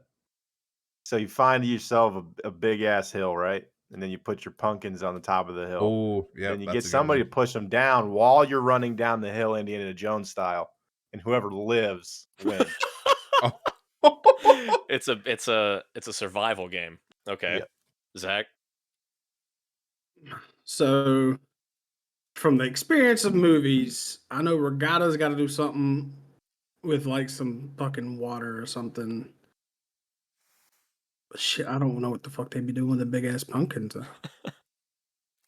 you find yourself a big ass hill, right? And then you put your pumpkins on the top of the hill. Oh, yeah. And you get somebody to push them down while you're running down the hill, Indiana Jones style, and whoever lives wins. It's a survival game. Okay. Yeah. Zach? So, from the experience of movies, I know Regatta's got to do something with like some fucking water or something. Shit, I don't know what the fuck they be doing with the big ass pumpkins.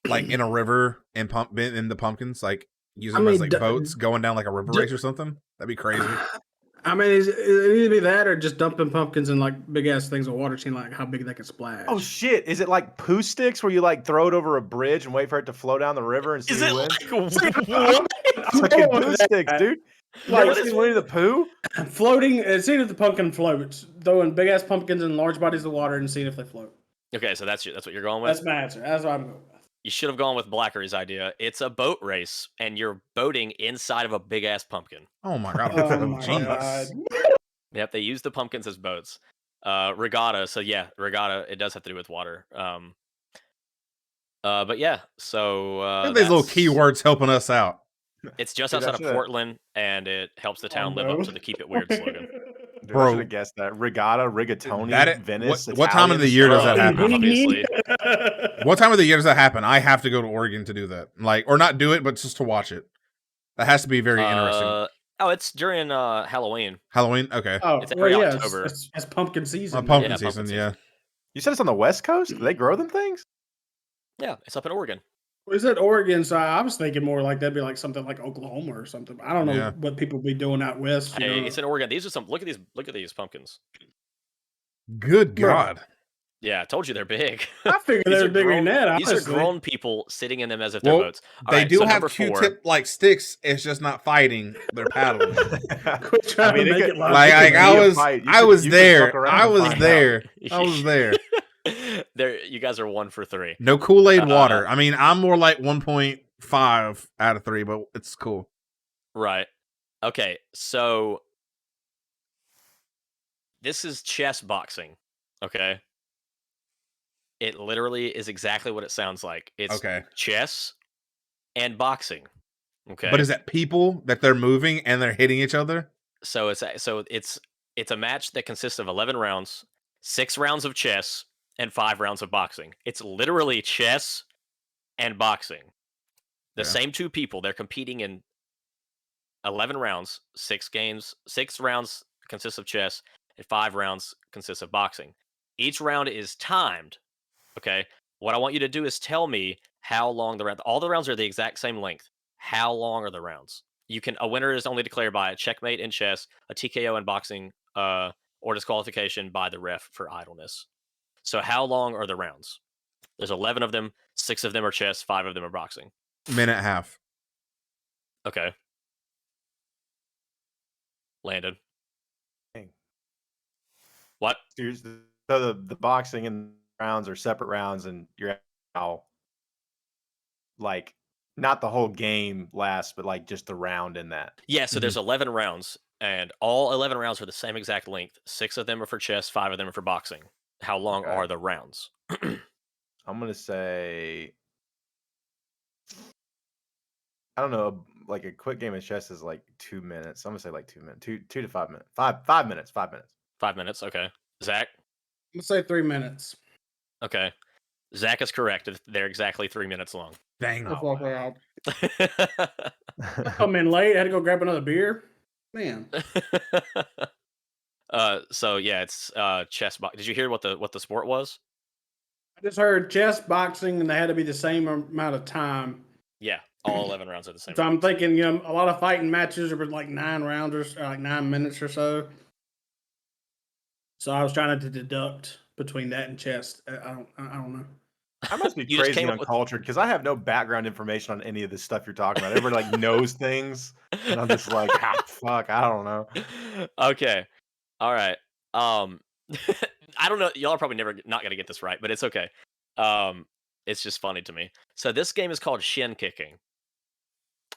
Like in a river and in the pumpkins, like using them as like boats going down like a river race or something. That'd be crazy. I mean, it either be that or just dumping pumpkins in like big ass things of water, seeing like how big they can splash. Oh shit! Is it like poo sticks where you like throw it over a bridge and wait for it to flow down the river and see who wins? It's like poo sticks, dude. Like, what is Winnie the Pooh? Floating, seeing if the pumpkin floats. Throwing big ass pumpkins in large bodies of water and seeing if they float. Okay, so that's what you're going with? That's my answer. That's what I'm going with. You should have gone with Blackery's idea. It's a boat race, and you're boating inside of a big ass pumpkin. Oh my god! Oh my god. Yep, they use the pumpkins as boats. Regatta. So yeah, regatta. It does have to do with water. But yeah. So these little keywords helping us out. It's just outside of Portland, and it helps the town live up to the "Keep It Weird" slogan. Dude, I should have guessed that. Regatta, rigatoni, Venice. What time of the year does that happen? Obviously. What time of the year does that happen? I have to go to Oregon to do that. Like, or not do it, but just to watch it. That has to be very interesting. Oh, it's during Halloween. Halloween? Okay. Oh, it's every October. It's pumpkin season. Pumpkin season, yeah. You said it's on the West Coast? Do they grow them things? Yeah, it's up in Oregon. Well, is that Oregon? So I was thinking more like that'd be like something like Oklahoma or something. I don't know what people be doing out west. Hey, it's in Oregon. These are some. Look at these pumpkins. Good God. Yeah, I told you they're big. I figured they're bigger than that. These are grown people sitting in them as if they're boats. They do have Q-tip like sticks. It's just not fighting; they're paddling. I mean, I was there. I was there. There, you guys are 1 for 3. No Kool-Aid water. I mean, I'm more like 1.5 out of 3, but it's cool. Right. Okay. So this is chess boxing. Okay. It literally is exactly what it sounds like. It's chess and boxing. Okay. But is that people that they're moving and they're hitting each other? So it's a match that consists of 11 rounds, 6 rounds of chess, and 5 rounds of boxing. It's literally chess and boxing. The same 2 people, they're competing in 11 rounds, 6 rounds consists of chess, and 5 rounds consists of boxing. Each round is timed. Okay? What I want you to do is tell me how long all the rounds are the exact same length. How long are the rounds? A winner is only declared by a checkmate in chess, a TKO in boxing, or disqualification by the ref for idleness. So how long are the rounds? There's 11 of them. 6 of them are chess. 5 of them are boxing. Minute and a half. Okay. Landon. Dang. What? So the boxing and rounds are separate rounds, and you're now like not the whole game lasts, but like just the round in that. Yeah. So there's 11 rounds, and all 11 rounds are the same exact length. 6 of them are for chess. 5 of them are for boxing. How long are the rounds? I'm gonna say, I don't know, like a quick game of chess is like 2 minutes. I'm gonna say like 2 minutes, 2 to 5 minutes, 5 minutes. 5 minutes. Okay. Zach? I'm gonna say 3 minutes. Okay. Zach is correct. They're exactly 3 minutes long. Dang. I come in late. I had to go grab another beer. Man. So yeah, it's chess. Did you hear what the sport was? I just heard chess, boxing, and they had to be the same amount of time. Yeah, all 11 rounds are the same. So I'm thinking, a lot of fighting matches are like 9 rounds or like 9 minutes or so. So I was trying to deduct between that and chest. I don't know. I must be You just crazy came up with- uncultured because I have no background information on any of this stuff you're talking about. Everybody like knows things, and I'm just like, fuck, I don't know. Okay. All right. I don't know. Y'all are probably not gonna get this right, but it's okay. It's just funny to me. So this game is called shin kicking.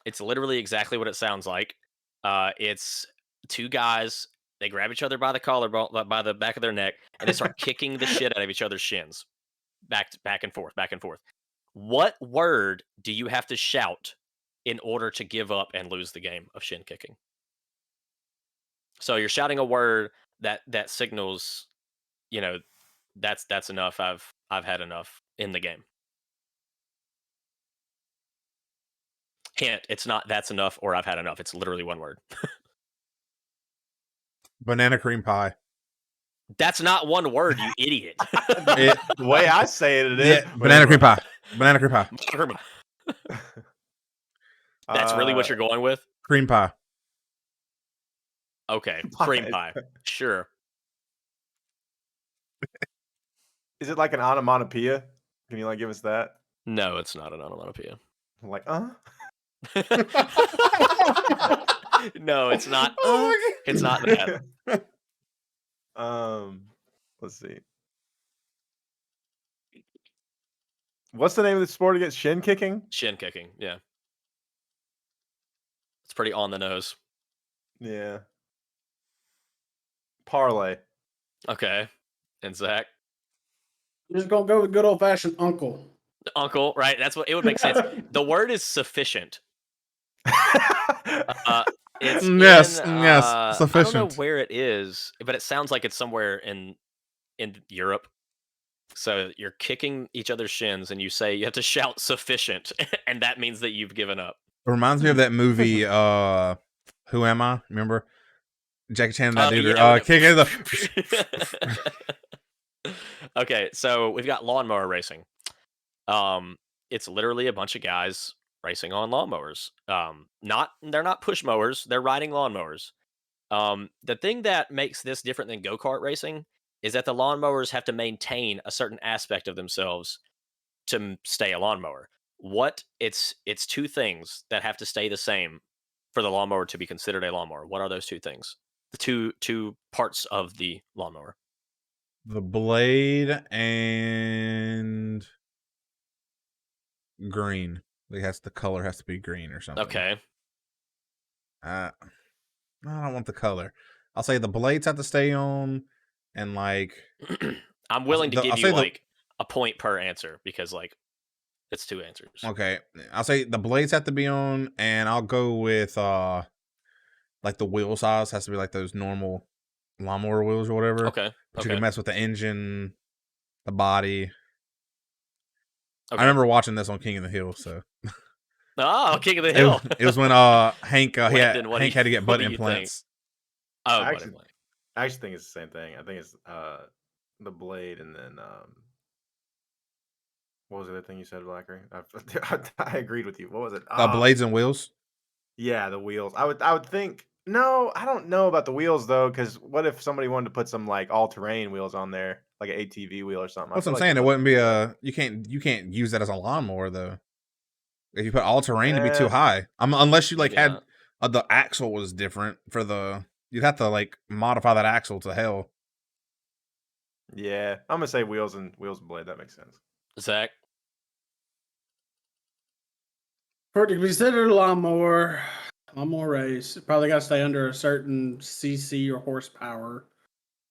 It's literally exactly what it sounds like. It's two guys. They grab each other by the collarbone, by the back of their neck, and they start kicking the shit out of each other's shins, back and forth, back and forth. What word do you have to shout in order to give up and lose the game of shin kicking? So you're shouting a word that signals, that's enough. I've had enough in the game. Hint, it's not that's enough or I've had enough. It's literally one word. Banana cream pie. That's not one word, you idiot. The way I say it, it is Banana cream pie. Banana cream pie. That's really what you're going with? Cream pie. Okay, cream pie. Sure. Is it like an onomatopoeia? Can you like give us that? No, it's not an onomatopoeia. I'm like, No, it's not. It's not that. Let's see. What's the name of the sport against shin kicking? Shin kicking, yeah. It's pretty on the nose. Yeah. Parlay. Okay. And Zach? I'm just gonna go with good old fashioned uncle. Uncle, right? That's what it would make sense. The word is sufficient. It's yes, I sufficient. don't know where it is, but it sounds like it's somewhere in Europe. So you're kicking each other's shins, and you say you have to shout "sufficient," and that means that you've given up. It reminds me of that movie. Who Am I? Remember Jackie Chan and that dude? Yeah, Kicking the. Okay, so we've got lawnmower racing. It's literally a bunch of guys racing on lawnmowers. They're not push mowers, they're riding lawnmowers. The thing that makes this different than go-kart racing is that the lawnmowers have to maintain a certain aspect of themselves to stay a lawnmower. It's two things that have to stay the same for the lawnmower to be considered a lawnmower. What are those two things? The two parts of the lawnmower. The blade and green. The color has to be green or something. Okay. I don't want the color. I'll say the blades have to stay on, and like I'm willing to give I'll you say like a point per answer because like it's two answers. Okay, I'll say the blades have to be on, and I'll go with like the wheel size has to be like those normal lawnmower wheels or whatever. Okay. But you can mess with the engine, the body. Okay. I remember watching this on King of the Hill, so. Oh, King of the Hill. It was when Hank Hank had to get butt what do you implants. Oh, I butt actually, implant. I actually think it's the same thing. I think it's the blade and then what was the other thing you said, Blackery? I agreed with you. What was it? Blades and wheels. Yeah, the wheels. I would think. No, I don't know about the wheels though, because what if somebody wanted to put some like all-terrain wheels on there, like an ATV wheel or something? That's what I'm saying. It wouldn't be you can't use that as a lawnmower though. If you put all terrain, it'd be too high. Unless you like had the axle was different for the. You'd have to like modify that axle to hell. Yeah, I'm gonna say wheels and blade. That makes sense. Zach? For it to be considered a lawnmower race, it probably got to stay under a certain cc or horsepower.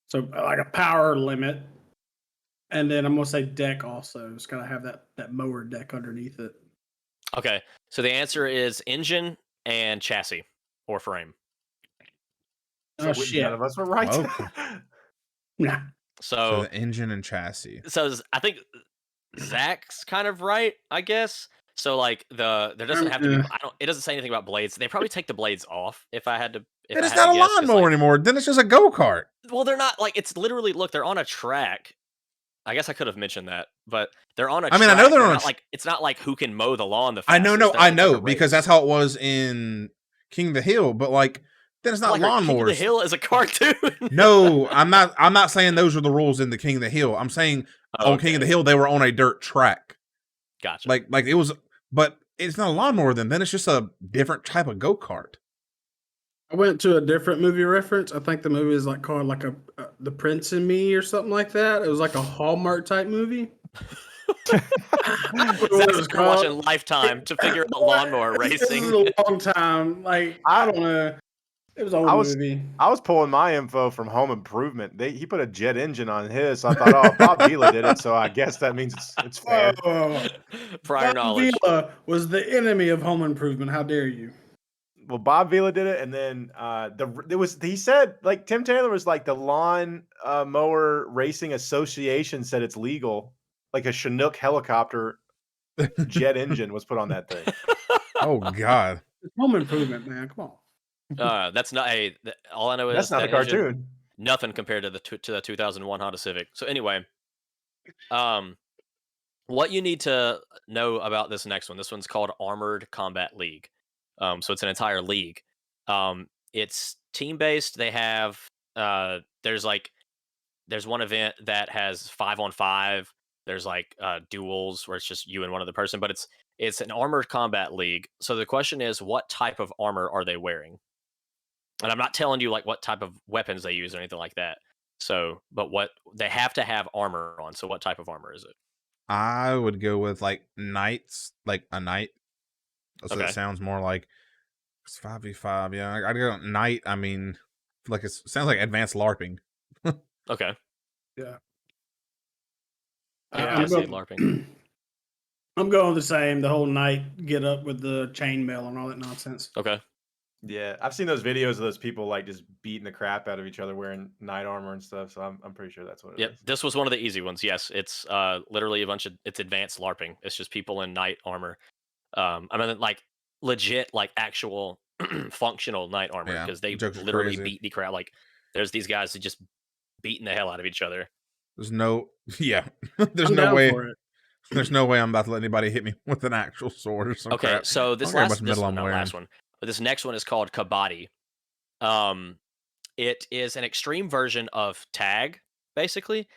So like a power limit. And then I'm going to say deck also. It's got to have that mower deck underneath it. Okay. So the answer is engine and chassis or frame. Oh, shit. None of us were right. Okay. Nah. So the engine and chassis. So I think Zach's kind of right, I guess. So like there doesn't have to be. It doesn't say anything about blades. They probably take the blades off. If I had to, It's not a lawnmower anymore. Then it's just a go kart. Well, they're not like it's literally. Look, they're on a track. I guess I could have mentioned that, but they're on a. I mean, I know they're on like it's not like who can mow the lawn the fastest. I know, because that's how it was in King of the Hill. But like Then it's not Blaiq, King of the lawnmowers. Hill is a cartoon. No, I'm not saying those are the rules in the King of the Hill. I'm saying on King of the Hill they were on a dirt track. Gotcha. Like it was, but it's not a lawnmower. Then it's just a different type of go kart. I went to a different movie reference. I think the movie is like called like The Prince and Me or something like that. It was like a Hallmark type movie. Zach's been watching Lifetime to figure out lawnmower racing. This is a long time. Like I don't know. It was an old movie. I was pulling my info from Home Improvement. He put a jet engine on his. So I thought, oh, Bob Vila did it, so I guess that means it's fair. Prior Bob knowledge. Vila was the enemy of Home Improvement. How dare you? Well, Bob Vila did it, and then he said like Tim Taylor was like the Lawn Mower Racing Association said it's legal. Like a Chinook helicopter jet engine was put on that thing. Oh God. It's Home Improvement, man. Come on. That's not all I know is That's not a cartoon. Engine, nothing compared to the 2001 Honda Civic. So anyway, what you need to know about this next one. This one's called Armored Combat League. So it's an entire league. It's team based. They have there's one event that has 5-on-5. There's like duels where it's just you and one other person, but it's an armored combat league. So the question is, what type of armor are they wearing? And I'm not telling you like what type of weapons they use or anything like that. So, but what they have to have armor on. So what type of armor is it? I would go with like knights, like a knight. So Okay. it sounds more like it's 5v5. Yeah, I'd go knight. I mean, like it sounds like advanced LARPing. Okay. Yeah. Yeah, I'm I see going- LARPing. I'm going the same. The whole night get up with the chainmail and all that nonsense. Okay. Yeah, I've seen those videos of those people like just beating the crap out of each other wearing knight armor and stuff. So I'm pretty sure that's what it is. Yep. This was one of the easy ones. Yes, it's literally it's advanced LARPing. It's just people in knight armor. I mean, like legit, like actual functional knight armor Yeah, because they jokes are literally crazy. beat the crowd. Like there's these guys that just beating the hell out of each other. There's no, yeah, there's I'm no down way. for it. There's no way I'm about to let anybody hit me with an actual sword or some Okay, crap. so this I don't care how last much metal I'm wearing. last one, but this next one is called Kabadi. It is an extreme version of tag, basically,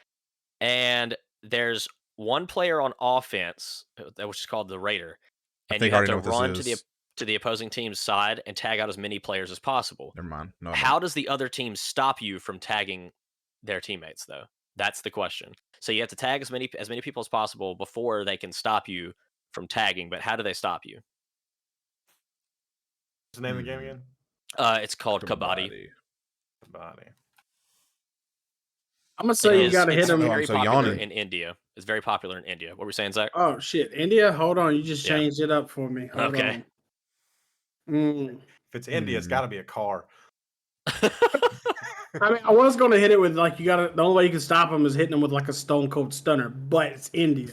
and there's one player on offense, which is called the Raider, and you have to run to the opposing team's side and tag out as many players as possible. Never mind. No, How does the other team stop you from tagging their teammates, though? That's the question. So you have to tag as many people as possible before they can stop you from tagging. But how do they stop you? What's the name of the game again? It's called Kabadi. Kabadi. I'm gonna say you gotta hit It's them. very so popular yawning. in India. It's very popular in India. What were we saying, Zach? Oh shit, India! Hold on, you just Yeah. changed it up for me. Hold Okay. on. If it's India, it's got to be a car. I mean, I was gonna hit it with like you gotta. The only way you can stop them is hitting them with like a Stone Cold Stunner, but it's India.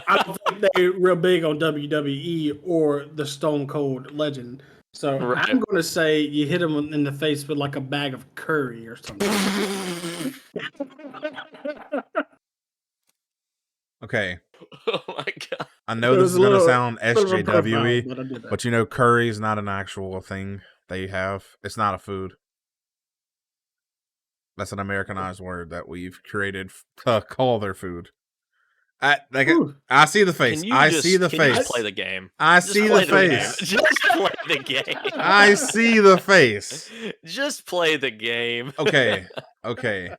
I don't think they're real big on WWE or the Stone Cold Legend. So Right. I'm gonna say you hit them in the face with like a bag of curry or something. Okay. Oh my god. I know It this was is a going to little- sound bit of a SJWE, profile, but I did that. but you know, curry is not an actual thing they have. It's not a food. That's an Americanized word that we've created to call their food. Ooh. I see the face. Can you I just, see the can you face. just play the game? I Just see play the game. face. Just play the game. I see the face. Just play the game. Okay. Okay.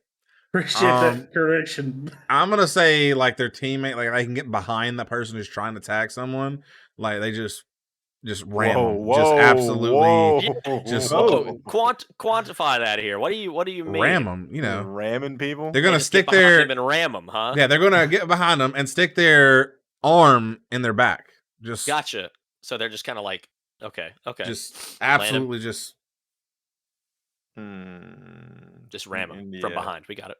Appreciate that correction. I'm gonna say like their teammate, like I can get behind the person who's trying to tag someone. Like they just ram them. Just absolutely just Quantify that here. What do you mean? ram them. You know, ramming people. they're They gonna just get stick behind their him and ram them, huh? yeah, they're gonna get behind them and stick their arm in their back. Just Gotcha. So they're just kind of like, okay. just absolutely just Just ram them India. from behind. We got it.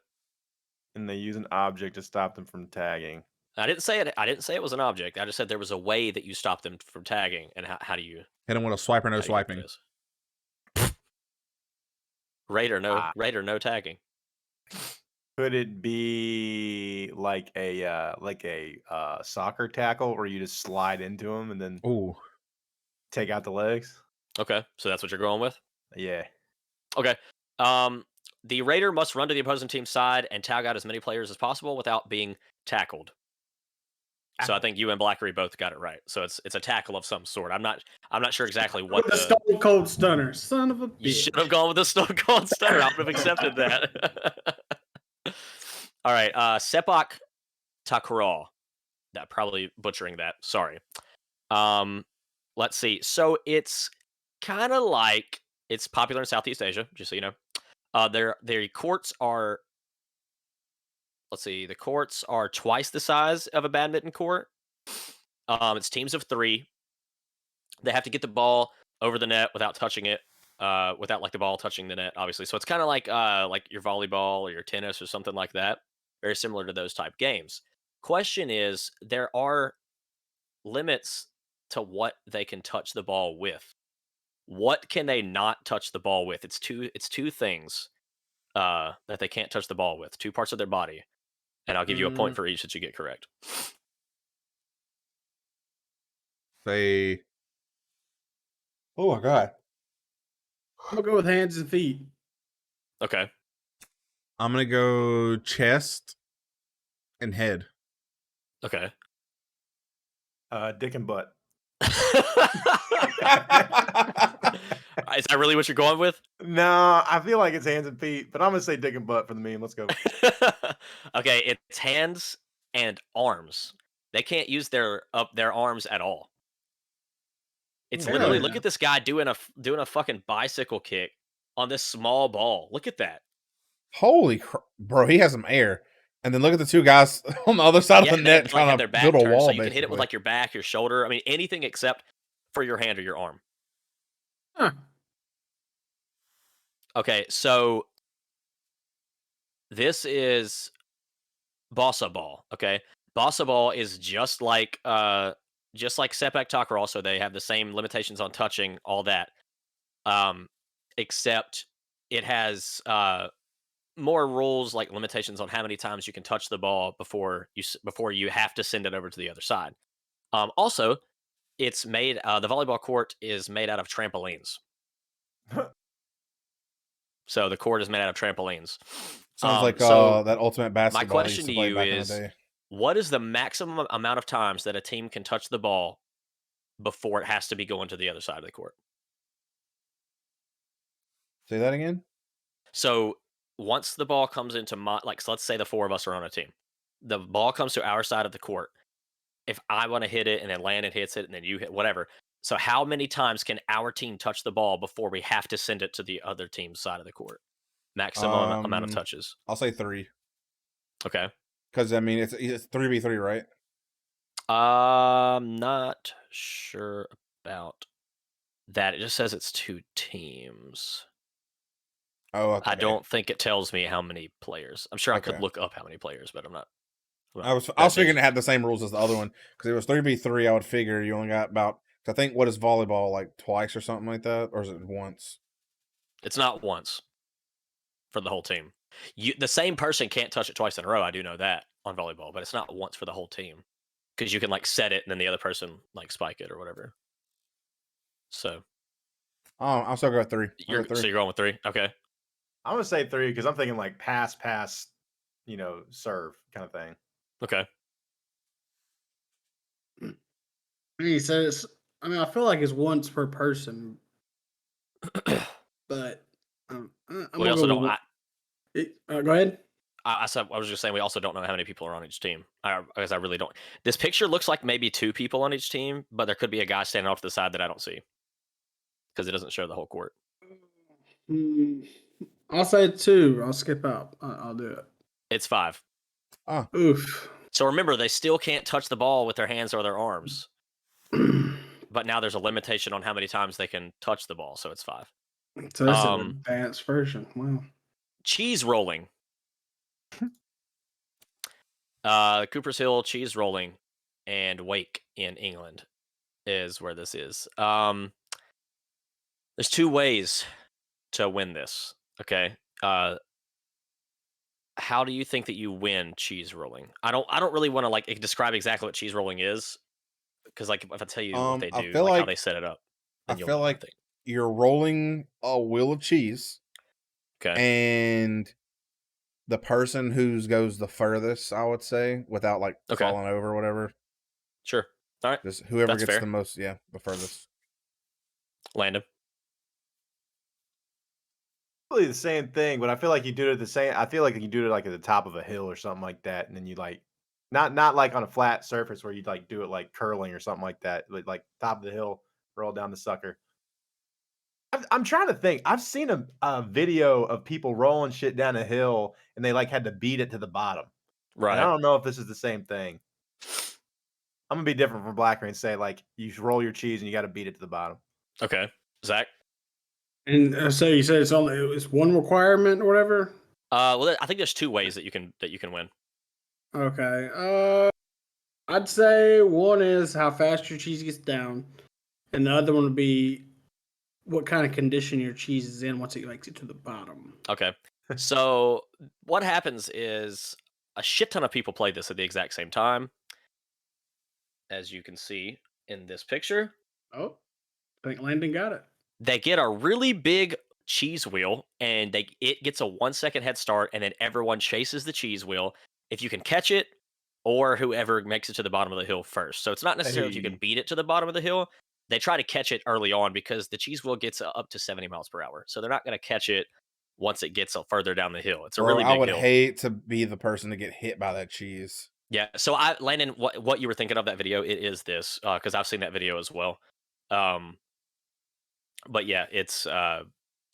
And they use an object to stop them from tagging. I didn't say it. I didn't say it was an object. I just said there was a way that you stop them from tagging. And how do you hit them with a swipe or no how do you get swiping. this? Raider no tagging. Could it be like a soccer tackle where you just slide into them and then Ooh, take out the legs? Okay, so that's what you're going with. Yeah. Okay. The raider must run to the opposing team's side and tag out as many players as possible without being tackled. So I think you and Blackery both got it right. So it's a tackle of some sort. I'm not sure exactly what With the Stone Cold Stunner, son of a You bitch. should have gone with the Stone Cold Stunner. I would have accepted that. All right, Sepak Takraw. That probably butchering that. Sorry. Let's see. So it's kind of like it's popular in Southeast Asia, just so you know. Their courts are. Let's see. The courts are twice the size of a badminton court. It's teams of 3. They have to get the ball over the net without touching it, without like the ball touching the net, obviously. So it's kind of like your volleyball or your tennis or something like that. Very similar to those type games. Question is, there are limits to what they can touch the ball with. What can they not touch the ball with? It's two things that they can't touch the ball with. 2 parts of their body, and I'll give you a point for each that you get correct. Say, oh my god, I'll go with hands and feet. Okay. I'm gonna go chest and head. Okay. Dick and butt. Is that really what you're going with? No, I feel like it's hands and feet, but I'm gonna say dick and butt for the meme. Let's go. Okay, it's hands and arms. They can't use their arms at all. It's literally, look at this guy doing a fucking bicycle kick on this small ball. Look at that. Holy bro, he has some air. And then look at the 2 guys on the other side of the net trying to build a wall. So you can hit it with like your back, your shoulder. I mean, anything except for your hand or your arm. Huh. Okay, so this is Bossa Ball. Okay, Bossa Ball is just like Sepak Takraw, so they have the same limitations on touching, all that. Except it has more rules, like limitations on how many times you can touch the ball before you have to send it over to the other side. Also, it's made the volleyball court is made out of trampolines. So the court is made out of trampolines. Sounds like so that ultimate basketball. my question to you back is, in the day. what is the maximum amount of times that a team can touch the ball before it has to be going to the other side of the court? Say that again. So once the ball comes into so let's say the 4 of us are on a team. The ball comes to our side of the court. If I want to hit it and then Landon hits it and then you hit whatever. So how many times can our team touch the ball before we have to send it to the other team's side of the court? Maximum amount of touches. I'll say 3. Okay. Because I mean it's 3v3, right? Not sure about that. It just says it's 2 teams. Oh, okay. I don't think it tells me how many players. I'm sure I could look up how many players, but I'm not. I was figuring it had the same rules as the other one because it was 3v3. I would figure you only got about. I think what is volleyball, like twice or something like that, or is it once? It's not once for the whole team. The same person can't touch it twice in a row. I do know that on volleyball, but it's not once for the whole team because you can like set it and then the other person like spike it or whatever. So, I'll still go with 3. So you're going with 3? Okay. I'm gonna say 3 because I'm thinking like pass, serve kind of thing. Okay. He says, I mean, I feel like it's once per person, but we also don't. Go ahead. I was just saying we also don't know how many people are on each team. Because I really don't. This picture looks like maybe 2 people on each team, but there could be a guy standing off to the side that I don't see because it doesn't show the whole court. I'll say 2. I'll skip out. I'll do it. It's 5. Oh. Oof. So remember, they still can't touch the ball with their hands or their arms. But now there's a limitation on how many times they can touch the ball, so it's 5. So that's an advanced version. Wow. Cheese rolling. Cooper's Hill cheese rolling and Wake in England is where this is. There's 2 ways to win this. Okay. How do you think that you win cheese rolling? I don't really want to like describe exactly what cheese rolling is, because like if I tell you what they do, feel like how like- they set it up, then I you'll feel know, like think. you're rolling a wheel of cheese, Okay. And the person who goes the furthest, I would say, without like Okay. falling over or whatever. Sure. All right. Just whoever That's gets fair. the most, the furthest. Landon. Really the same thing, but I feel like you do it the same. I feel like you do it like at the top of a hill or something like that, and then you like not like on a flat surface where you like do it like curling or something like that. Like top of the hill, roll down the sucker. I'm trying to think. I've seen a video of people rolling shit down a hill, and they like had to beat it to the bottom. And I Right. don't know if this is the same thing. I'm gonna be different from Blaiq and say like you roll your cheese and you got to beat it to the bottom. Okay. Zach. And so you said it's one requirement or whatever. Well, I think there's 2 ways that you can win. Okay. I'd say one is how fast your cheese gets down, and the other one would be what kind of condition your cheese is in once it makes it to the bottom. Okay. So what happens is a shit ton of people play this at the exact same time, as you can see in this picture. Oh, I think Landon got it. They get a really big cheese wheel, and it gets a 1 second head start, and then everyone chases the cheese wheel. If you can catch it, or whoever makes it to the bottom of the hill first. So it's not necessarily if you can Hey. beat it to the bottom of the hill. They try to catch it early on because the cheese wheel gets up to 70 miles per hour. So they're not going to catch it once it gets further down the hill. It's a Bro, really I big would hill. hate to be the person to get hit by that cheese. Yeah. So Landon, what you were thinking of that video? It is this because I've seen that video as well. But yeah, it's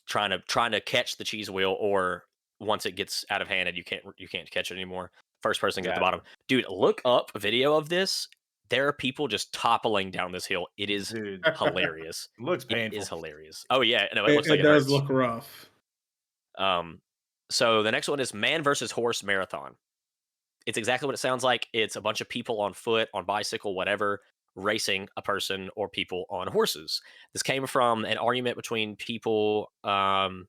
trying to catch the cheese wheel, or once it gets out of hand and you can't catch it anymore. First person to get at the bottom. Dude, look up a video of this. There are people just toppling down this hill. It is Dude, hilarious. looks It painful. is hilarious. Oh yeah, no, it looks like it does hurts. look rough. So the next one is man versus horse marathon. It's exactly what it sounds like. It's a bunch of people on foot, on bicycle, whatever, racing a person or people on horses. This came from an argument between people. The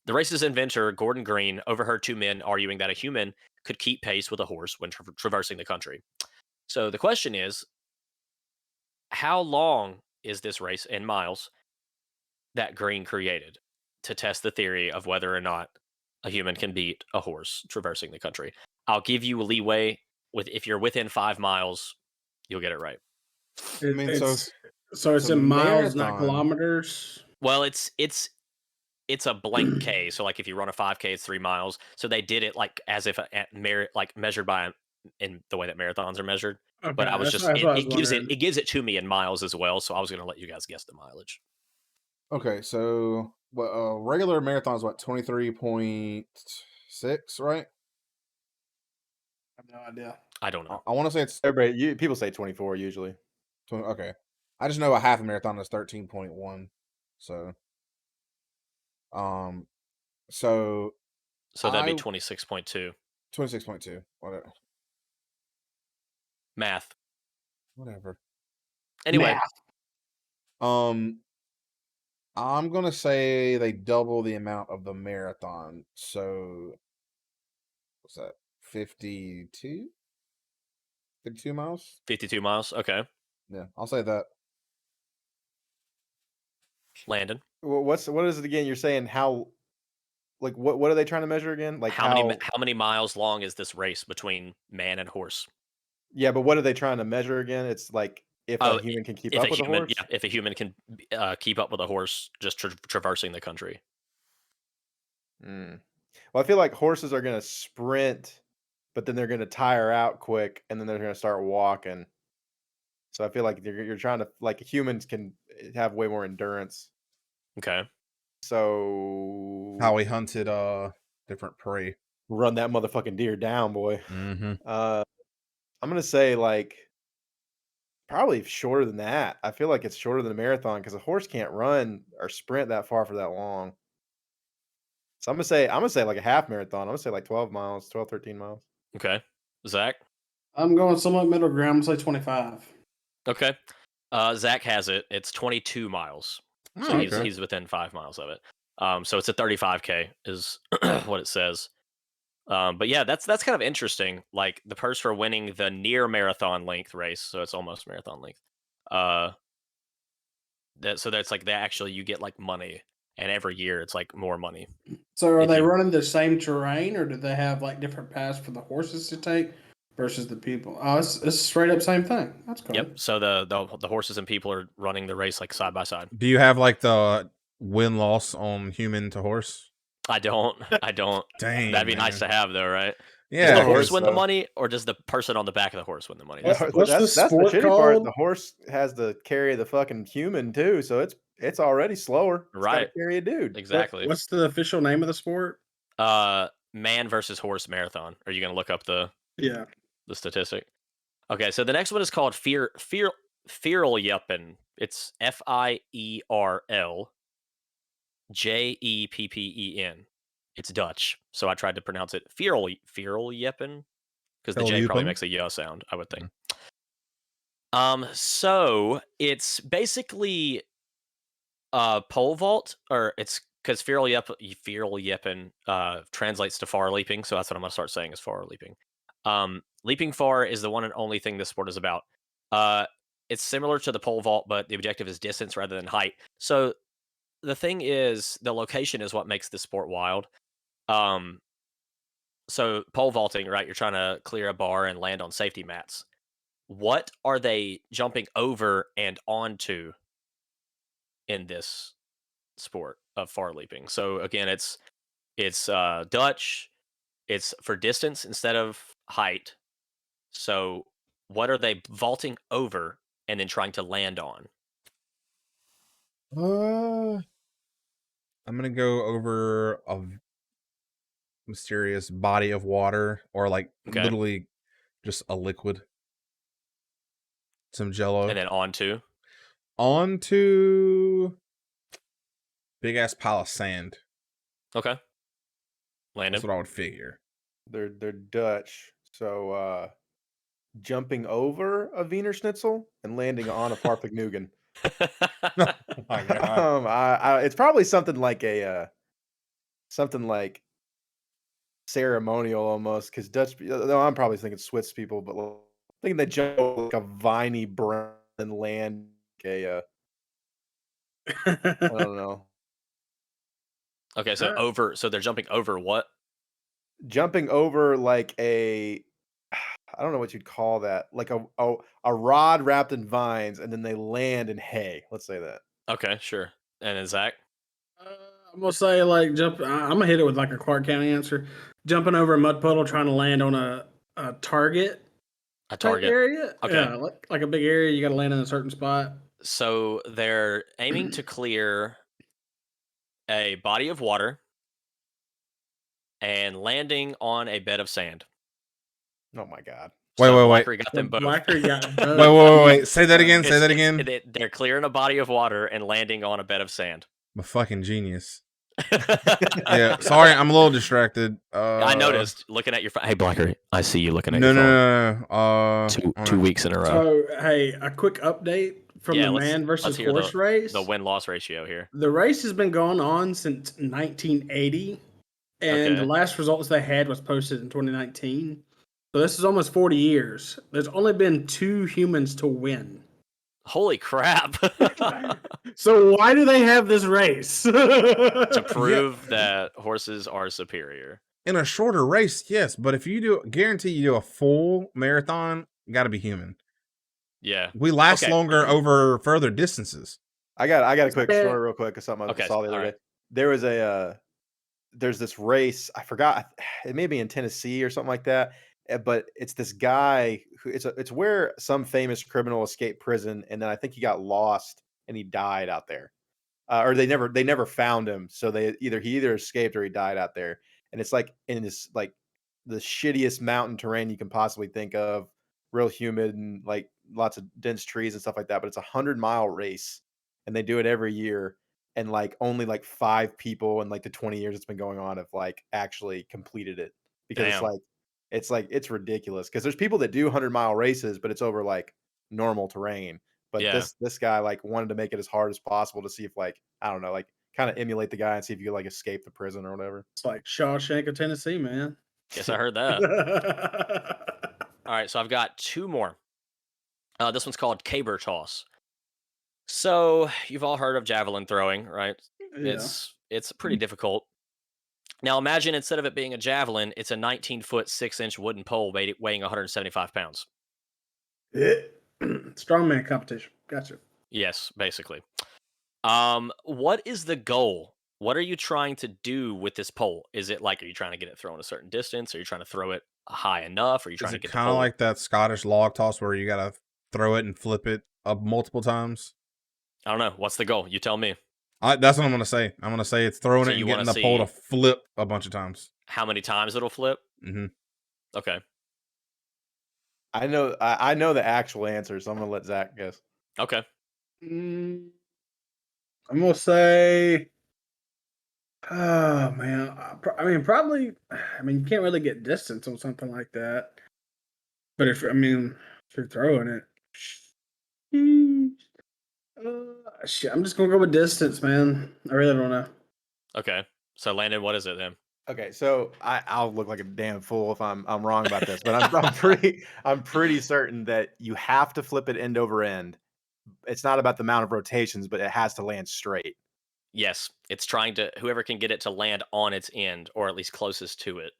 race's inventor, Gordon Green, overheard 2 men arguing that a human could keep pace with a horse when traversing the country. So the question is, how long is this race in miles that Green created to test the theory of whether or not a human can beat a horse traversing the country? I'll give you leeway if you're within 5 miles, you'll get it right. So it's a in miles, not marathon. kilometers. Well, it's a blank K. So like if you run a 5K, it's 3 miles. So they did it like as if like measured by in the way that marathons are measured. Okay, But I was that's just what I was it gives it to me in miles as well. So I was going to let you guys guess the mileage. Okay, so regular marathon is what, 23.6, right? I have no idea. I don't know. I want to say it's People say 24 usually. okay. I just know a half marathon is 13.1. So so that'd be 26.2. 26.2. Whatever. Math. Whatever. Anyway, I'm gonna say they double the amount of the marathon. So what's that? 52? 52 miles? 52 miles. Okay. Yeah, I'll say that. Landon. What is it again? You're saying how? Like what are they trying to measure again? Like how many miles long is this race between man and horse? Yeah, but what are they trying to measure again? It's like if a human can keep up with a horse. Yeah, if a human can keep up with a horse just traversing the country. Well, I feel like horses are going to sprint, but then they're going to tire out quick, and then they're going to start walking. So I feel like you're trying to like humans can have way more endurance. Okay. So How we hunted different prey. Run that motherfucking deer down, boy. Mm-hmm. I'm gonna say like probably shorter than that. I feel like it's shorter than a marathon because a horse can't run or sprint that far for that long. So I'm gonna say like a half marathon. I'm gonna say like 12 miles, 12, 13 miles. Okay. Zach? I'm going somewhat middle ground. I'm gonna say 25. Okay. Zach has it. It's 22 miles. So okay. he's within 5 miles of it. So it's a 35K is what it says. But yeah, that's kind of interesting. Like the purse for winning the near marathon length race, so it's almost marathon length. So that's like you get like money and every year it's like more money. So are If they you- running the same terrain, or do they have like different paths for the horses to take versus the people? Oh, it's straight up same thing. That's cool. Yep. So the horses and people are running the race like side by side. Do you have like the win loss on human to horse? I don't. Dang, That'd be nice to man. have though, right? Does Yeah, the horse 'cause, win the uh, money, or does the person on the back of the horse win the money? What's- That's what's the that's the sport shitty part. called? The horse has to carry the fucking human too, so it's already slower. It's gotta Right. carry a dude. exactly. What's the official name of the sport? Man versus horse marathon. Are you gonna look up the Yeah. statistic? Okay, so the next one is called Fierljeppen. It's Fierljeppen. It's Dutch, so I tried to pronounce it Fierljeppen because the J probably Fierljeppen? makes a yeah sound, I would think. So it's basically pole vault, or it's because Fierljeppen translates to far leaping, so that's what I'm gonna start saying is far leaping. Leaping far is the one and only thing this sport is about. It's similar to the pole vault, but the objective is distance rather than height. So the thing is, the location is what makes this sport wild. So pole vaulting, right? You're trying to clear a bar and land on safety mats. What are they jumping over and onto in this sport of far leaping? So again, it's Dutch. It's for distance instead of height. So what are they vaulting over and then trying to land on? I'm gonna go over a mysterious body of water, or like Okay. literally just a liquid. Some Jello. And then onto. Onto big ass pile of sand. Okay. Landon. That's what I would figure. They're Dutch, so jumping over a Wiener Schnitzel and landing on a Parfignugan. Oh my God. It's probably something like ceremonial almost, because Dutch. No, I'm probably thinking Swiss people, but I'm thinking they jump over like a viney brown and land like a. I don't know. Okay, so over. So they're jumping over what? Jumping over like a. I don't know what you'd call that. Like a rod wrapped in vines, and then they land in hay. Let's say that. Okay, sure. And then Zach. I'm gonna say like jump. I'm gonna hit it with like a Clark County answer. Jumping over a mud puddle, trying to land on a target. A type target. area. Okay. Yeah, like a big area. You got to land in a certain spot. So they're aiming to clear a body of water and landing on a bed of sand. Oh my god. Wait, So wait. Blaiq got them both. Blaiq got both. Wait. Say that again. Say that again. They're clearing a body of water and landing on a bed of sand. I'm a fucking genius. Yeah, sorry, I'm a little distracted. I noticed looking at your phone. Hey, Blaiq, I see you looking at No, your no, phone. no. 2 weeks in a row. So hey, a quick update from the let's man versus hear horse race. The win-loss ratio here. The race has been going on since 1980, and Okay. the last results they had was posted in 2019. So this is almost 40 years. There's only been 2 humans to win. Holy crap. So why do they have this race? To prove that horses are superior. In a shorter race, yes, but if you guarantee you do a full marathon, got to be human. Yeah. We last Okay. longer over further distances. I got a quick Okay. story real quick of something I Okay, saw the other alright. day. There was there's this race, I forgot, it may be in Tennessee or something like that, but it's this guy who it's where some famous criminal escaped prison, and then I think he got lost and he died out there. Or they never found him, so he either escaped or he died out there. And it's like in this like the shittiest mountain terrain you can possibly think of, real humid and like lots of dense trees and stuff like that, but it's a 100-mile race and they do it every year, and like only like 5 people in like the 20 years it's been going on have like actually completed it, because Damn. it's ridiculous, because there's people that do 100-mile races, but it's over like normal terrain. But Yeah. this guy like wanted to make it as hard as possible to see if like, I don't know, like kind of emulate the guy and see if you could like escape the prison or whatever. It's like Shawshank of Tennessee, man. Guess I heard that. All right, so I've got 2 more. This one's called caber toss. So you've all heard of javelin throwing, right? Yeah. It's pretty difficult. Now imagine instead of it being a javelin, it's a 19-foot 6-inch wooden pole weighing 175 pounds. Strongman competition. Gotcha. Yes, basically. What is the goal? What are you trying to do with this pole? Is it like, are you trying to get it thrown a certain distance? Are you trying to throw it high enough? Are you trying Is to it get the kind of pole? like that Scottish log toss where you gotta throw it and flip it up multiple times? I don't know. What's the goal? You tell me. That's what I'm gonna say. I'm gonna say it's throwing So it and you getting wanna the pole to see- flip a bunch of times. How many times it'll flip? Mhm. Okay. I know the actual answer, so I'm gonna let Zach guess. Okay. I'm gonna say. Oh man, I mean, probably. I mean, you can't really get distance on something like that. But if you're throwing it, shit, I'm just gonna go with distance, man. I really don't know. Okay. So Landon, what is it then? Okay, so I'll look like a damn fool if I'm wrong about this, but I'm pretty certain that you have to flip it end over end. It's not about the amount of rotations, but it has to land straight. Yes, it's trying to whoever can get it to land on its end, or at least closest to it,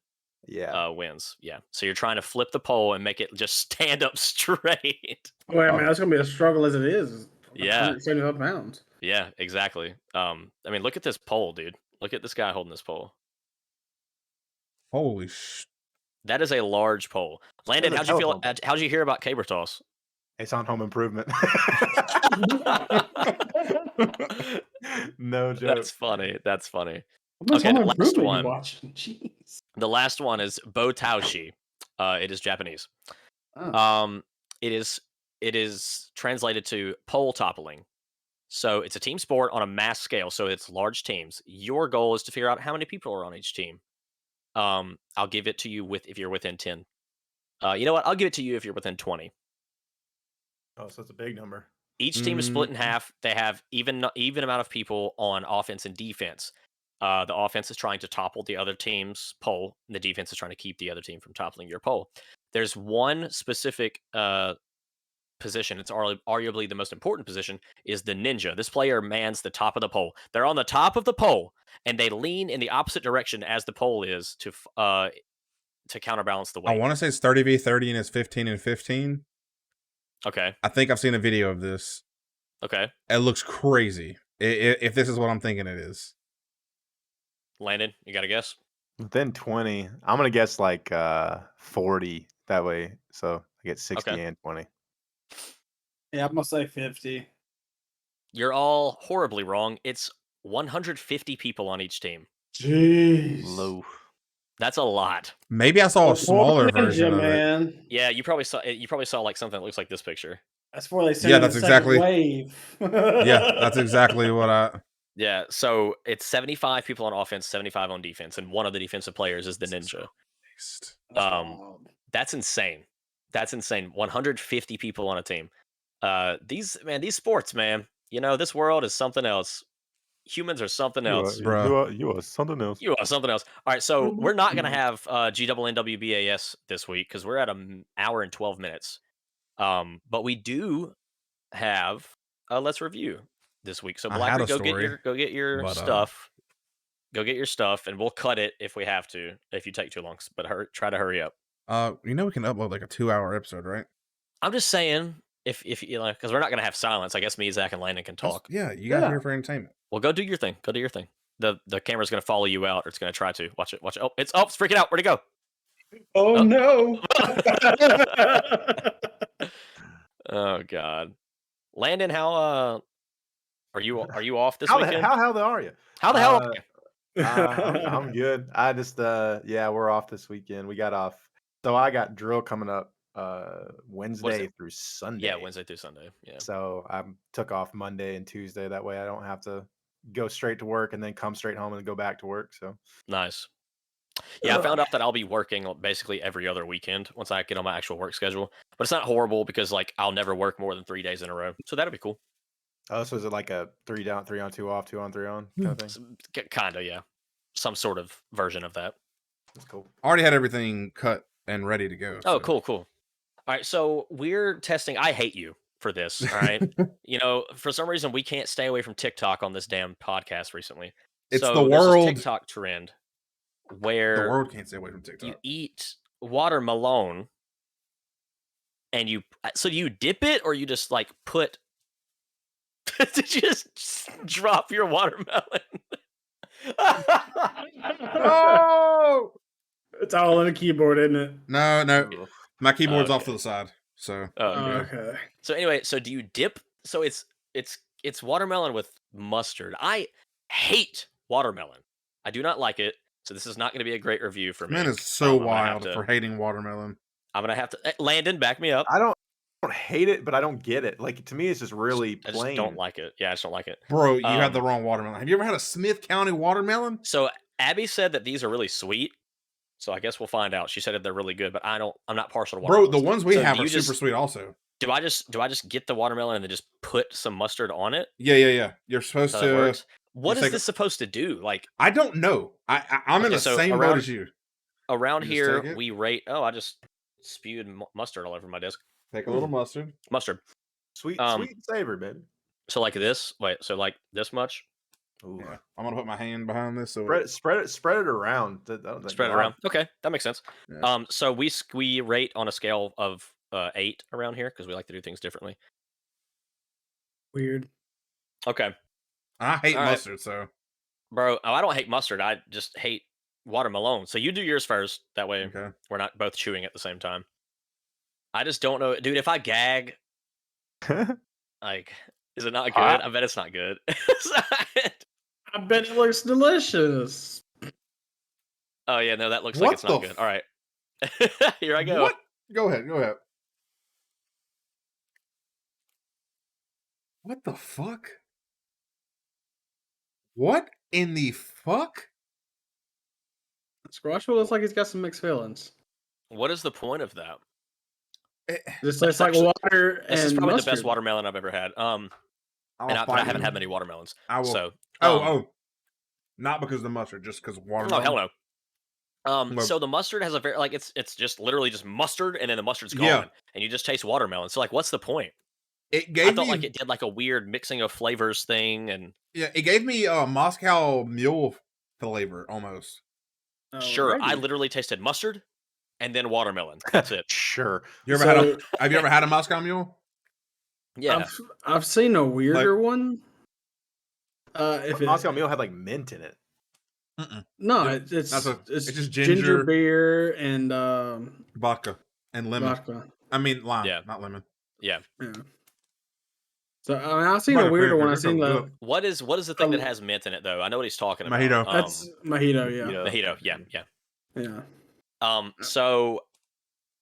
Yeah. wins. Yeah. So you're trying to flip the pole and make it just stand up straight. Well, I mean, that's gonna be a struggle as it is. Yeah. 175 pounds. Yeah, exactly. I mean, look at this pole, dude. Look at this guy holding this pole. Holy sh! That is a large pole. Landon, a how'd you feel? telephone pole. How'd you hear about caber toss? It's on Home Improvement. No joke. That's funny. That's funny. How much Okay, the Home last Improvement one. you watching? Jeez. The last one is bo taoshi. It is Japanese. Oh. It is translated to pole toppling. So it's a team sport on a mass scale. So it's large teams. Your goal is to figure out how many people are on each team. I'll give it to you if you're within 10. You know what? I'll give it to you if you're within 20. Oh, so it's a big number. Each team is split in half. They have even amount of people on offense and defense. The offense is trying to topple the other team's pole, and the defense is trying to keep the other team from toppling your pole. There's one specific position. It's arguably the most important position. Is the ninja. This player mans the top of the pole. They're on the top of the pole, and they lean in the opposite direction as the pole is to counterbalance the weight. I want to say it's 30v30 and it's 15 and 15. Okay. I think I've seen a video of this. Okay. It looks crazy. If this is what I'm thinking it is. Landon, you got to guess? Within 20, I'm gonna guess like 40 that way. So I get 60 Okay. and 20. Yeah, I'm gonna say 50. You're all horribly wrong. It's 150 people on each team. Jeez. Low. That's a lot. Maybe I saw a smaller version of it. man. Yeah, you probably saw like something that looks like this picture. That's where they sent Yeah, in that's the second exactly- wave. Yeah, that's exactly what I. Yeah, so it's 75 people on offense, 75 on defense, and one of the defensive players is the ninja. That's insane. That's insane. 150 people on a team. These sports, man. You know, this world is something else. Humans are something else. You are something else. You are something else. All right, so we're not going to have GNWBAS this week because we're at an hour and 12 minutes. But we do have Let's Review this week. So I had Blaiq, a story, go get your but, stuff. Go get your stuff, and we'll cut it if we have to, if you take too long. But try to hurry up. We know we can upload like a 2-hour episode, right? I'm just saying, if you know, because we're not going to have silence. I guess me, Zach, and Landon can talk. Yeah, you guys are here for entertainment. Well, go do your thing. Go do your thing. The camera's going to follow you out, or it's going to try to. Watch it. Watch it. Oh, it's freaking out. Where'd it go? Oh no. Oh God. Landon, how are you off this How weekend? the hell are you? How the hell are you? I'm good. I just yeah, we're off this weekend. We got off. So I got drill coming up Wednesday through Sunday. Yeah, Wednesday through Sunday. Yeah. So I took off Monday and Tuesday. That way I don't have to go straight to work and then come straight home and go back to work. So Nice. Yeah, I found out that I'll be working basically every other weekend once I get on my actual work schedule. But it's not horrible because like I'll never work more than 3 days in a row. So that'll be cool. oh, so is it like a 3 down, 3 on, 2 off, 2 on, 3 on kind of thing? Kind of, yeah. Some sort of version of that. That's cool. Already had everything cut and ready to go. Oh, so. cool. All right, so we're testing. I hate you. for this. All right. For some reason we can't stay away from TikTok on this damn podcast recently. It's so the there's this world. TikTok trend The where world can't stay away from you TikTok. eat watermelon and do you dip it or you just like put did you just drop your watermelon? Oh, It's all in the keyboard, isn't it? No. My keyboard's off Okay. to the side. So Oh, okay. Okay. So anyway, so do you dip? So it's watermelon with mustard. I hate watermelon. I do not like it. So this is not going to be a great review for me. man is so I'm gonna have wild to- for hating watermelon. I'm gonna have to. Landon, back me up. I don't hate it, but I don't get it. Like to me, it's just really I plain. just don't like it. Yeah, I just don't like it. Bro, you had the Um, wrong watermelon. Have you ever had a Smith County watermelon? So Abby said that these are really sweet. So I guess we'll find out. She said that they're really good, but I'm not partial to Bro, watermelon. the ones we So have do are you super just- sweet also. Do I just get the watermelon and then just put some mustard on it? Yeah. You're supposed So that to. works. What just is take this supposed to do? Like I don't know. I'm in Okay, the so same boat around- as you. around You just here, take it? we rate. Oh, I just spewed mustard all over my desk. Take a little mustard. Mustard. Sweet, Um, sweet and savory, baby. So like this. Wait. So like this much. Ooh. Yeah. I'm gonna put my hand behind this. So Spread it around. Spread it around. Okay, that makes sense. Yeah. So we rate on a scale of 8 around here because we like to do things differently. Weird. Okay, I hate all right. mustard, so bro. Oh, I don't hate mustard. I just hate watermelon. So you do yours first. That way okay. we're not both chewing at the same time. I just don't know, dude. If I gag, like, is it not good? Hot. I bet it's not good. I bet it looks delicious. Oh yeah, no, that looks What like it's not the good. All right, here I go. What? Go ahead. What the fuck? What in the fuck? Squash looks like he's got some mixed feelings. What is the point of that? This tastes like actually- water and This is probably mustard. the best watermelon I've ever had. I'll But I fight haven't you. had many watermelons. I will. So Not because of the mustard, just because oh watermelon. hell no. Well- So the mustard has a very like it's just literally just mustard and then the mustard's gone Yeah. and you just taste watermelon. So like what's the point? It I gave thought me like it did like a weird mixing of flavors thing and it gave me Moscow Mule flavor almost. sure, I Alrighty. literally tasted mustard and then watermelon. That's it. Sure. You ever So- have you ever had a Moscow Mule? Yeah. I've seen a weirder one. If it, Moscow Mule had like mint in it. no, Yeah, it's it's just ginger ginger- beer and Vodka and lemon. vodka. I mean lime, Yeah. not lemon. Yeah. Yeah. So I mean, I've seen Might a have weirder been one. I've good. seen the What is the thing that Um, has mint in it though? I know what he's talking about. Mojito. that's mojito. Yeah, mojito. Yeah. yeah. So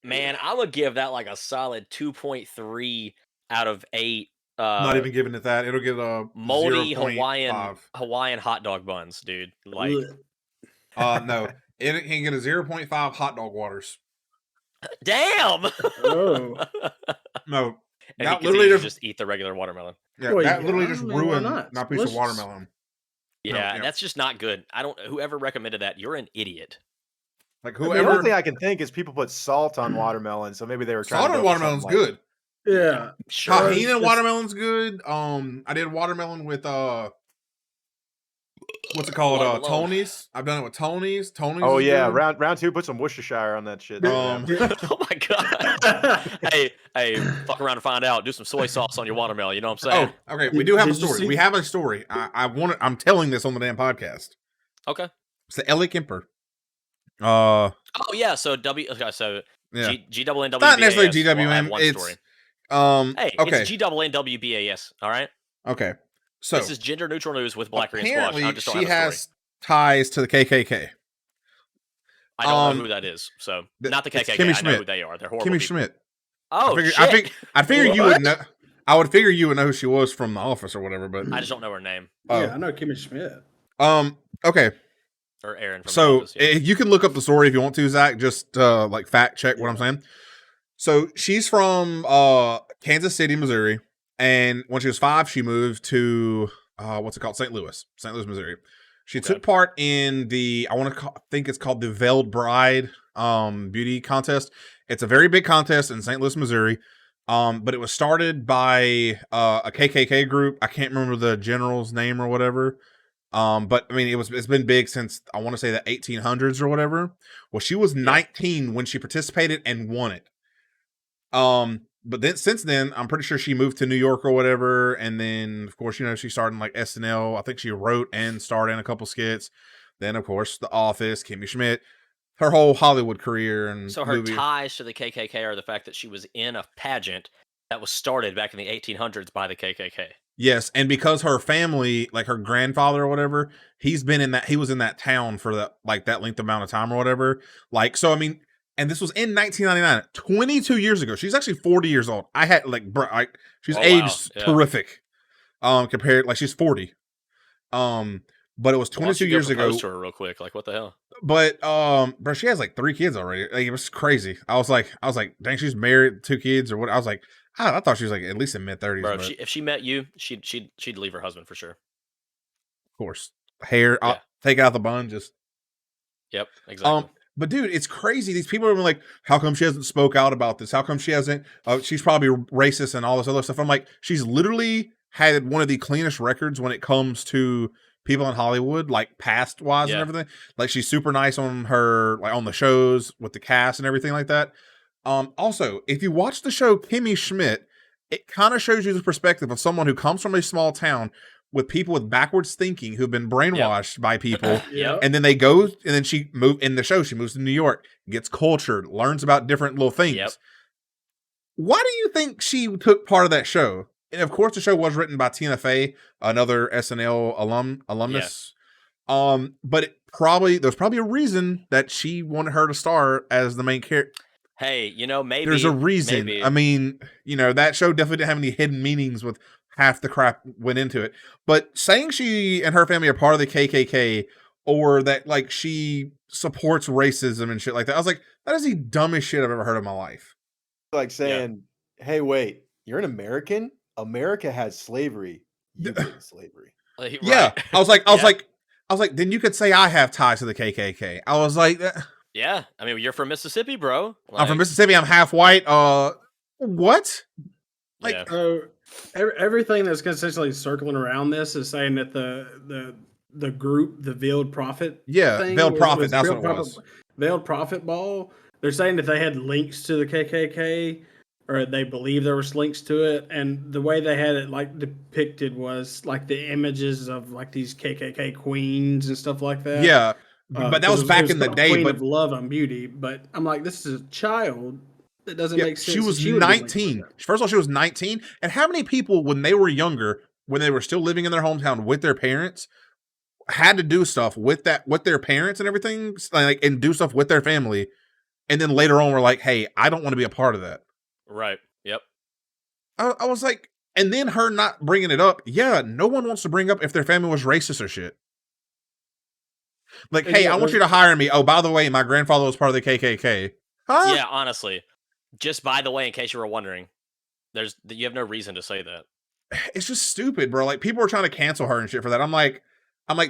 man, I would give that like a solid 2.3 out of 8. Not even giving it that. It'll get a moldy 0.5. Hawaiian hot dog buns, dude. Like Ugh. No, it can get a 0.5 hot dog waters. damn. Oh. No, And that he literally continues to just just eat the regular watermelon. yeah, Well, that yeah, literally I just mean, why ruined not? my It's piece of delicious. watermelon. Yeah, yeah. that's just not good. I don't. Whoever recommended that, you're an idiot. Like The only whoever thing I can think is people put salt on watermelon, so maybe they were trying salt to on go for something watermelon's like- good. Yeah. Sure. Tahini- Tahini and it's- watermelon's good. I did watermelon with what's it called? Watermelon. Tony's. I've done it with Tony's. Tony's. Oh is yeah, good. round 2, put some Worcestershire on that shit. Um, Oh my god. hey, fuck around and find out. Do some soy sauce on your watermelon. You know what I'm saying? Oh, okay. We do have a Did you story. see- We have a story. I'm telling this on the damn podcast. Okay. It's the Ellie Kemper. Oh yeah. So okay, so Yeah. G double N W. Not necessarily BAS, well, I have GWM. one It's story. Hey, okay. it's G double N W B A S. All right. Okay. So This is gender neutral news with Black Korean Squash. apparently I just don't she have a story. has ties to the KKK. I don't know who um, that is. So th- not the it's KKK. Kimmy I know Schmidt. who they are. They're horrible. Kimmy people. Schmidt. Oh I shit! figured you would know. I would figure you would know who she was from The Office or whatever. But I just don't know her name Yeah, I know Kimmy Schmidt. okay. or Aaron from The So Office, yeah. you can look up the story if you want to, Zach. Just like fact check what I'm saying. So she's from Kansas City, Missouri, and when she was 5, she moved to what's it called, St. Louis, Missouri. She Okay. took part in the think it's called the Veiled Bride beauty contest. It's a very big contest in St. Louis, Missouri. But it was started by a KKK group. I can't remember the general's name or whatever. But I mean, it's been big since I want to say the 1800s or whatever. Well, she was 19 when she participated and won it. But then since then, I'm pretty sure she moved to New York or whatever. And then, of course, she started in like SNL. I think she wrote and starred in a couple skits. Then, of course, The Office, Kimmy Schmidt, her whole Hollywood career and So her movie. ties to the KKK are the fact that she was in a pageant that was started back in the 1800s by the KKK. Yes, and because her family, like her grandfather or whatever, he was in that town for that length amount of time or whatever. Like, so I mean, and this was in 1999, 22 years ago. She's actually 40 years old. I had she's aged terrific. Compared, like she's 40. But it was 22 years ago. To her real quick, like what the hell? But bro, she has like 3 kids already. Like, it was crazy. I was like, dang, she's married, 2 kids or what? I was like, I thought she was like at least in mid 30s. Bro, if she met you, she'd leave her husband for sure. Of course, hair, take out the bun, just. Yep, exactly. But dude, it's crazy. These people are like, how come she hasn't spoke out about this? How come she hasn't? She's probably racist and all this other stuff. I'm like, she's literally had one of the cleanest records when it comes to people in Hollywood, like past wise and everything. Like she's super nice on her, like on the shows with the cast and everything like that. Also, if you watch the show Kimmy Schmidt, it kind of shows you the perspective of someone who comes from a small town with people with backwards thinking who've been brainwashed by people. And then she moves to New York, gets cultured, learns about different little things. Why do you think she took part of that show? And of course, the show was written by Tina Fey, another SNL alumnus. But there's probably a reason that she wanted her to star as the main character. Hey, maybe there's a reason. Maybe. I mean, that show definitely didn't have any hidden meanings with half the crap went into it. But saying she and her family are part of the KKK or that like she supports racism and shit like that, I was like, that is the dumbest shit I've ever heard in my life. Like saying, hey, wait, you're an American? America has slavery. You did slavery. Right. Yeah. I was like, then you could say I have ties to the KKK. I was like, yeah. I mean, you're from Mississippi, bro. I'm from Mississippi. I'm half white. What? Like, everything that's essentially circling around this is saying that the group, the Veiled Prophet, Veiled Prophet, that's what it was. Veiled Prophet Ball. They're saying that they had links to the KKK, or they believe there was links to it, and the way they had it like depicted was like the images of like these KKK queens and stuff like that. Yeah, but that was back in the day. Queen of Love and Beauty. But I'm like, this is a child. That doesn't make sense. She was 19. First of all, she was 19. And how many people, when they were younger, when they were still living in their hometown with their parents, had to do stuff with their parents and everything, like, and do stuff with their family, and then later on were like, "Hey, I don't want to be a part of that." Right. Yep. I was like, and then her not bringing it up. Yeah, no one wants to bring up if their family was racist or shit. Like, hey, I want you to hire me. Oh, by the way, my grandfather was part of the KKK. Huh? Yeah, honestly. Just by the way, in case you were wondering, you have no reason to say that. It's just stupid, bro. Like, people were trying to cancel her and shit for that. I'm like,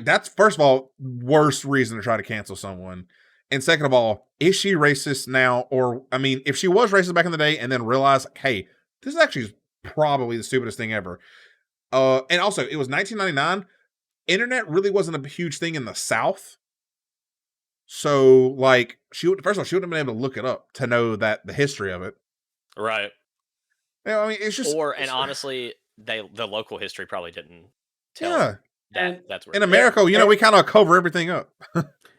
that's first of all, worst reason to try to cancel someone. And second of all, is she racist now? Or, I mean, if she was racist back in the day and then realized, hey, this is actually probably the stupidest thing ever. And also, it was 1999. Internet really wasn't a huge thing in the South. So, like, first of all, she wouldn't have been able to look it up to know that the history of it. Right. Yeah, I mean, it's just. And honestly, the local history probably didn't tell. Yeah. That's where in America, we kind of cover everything up.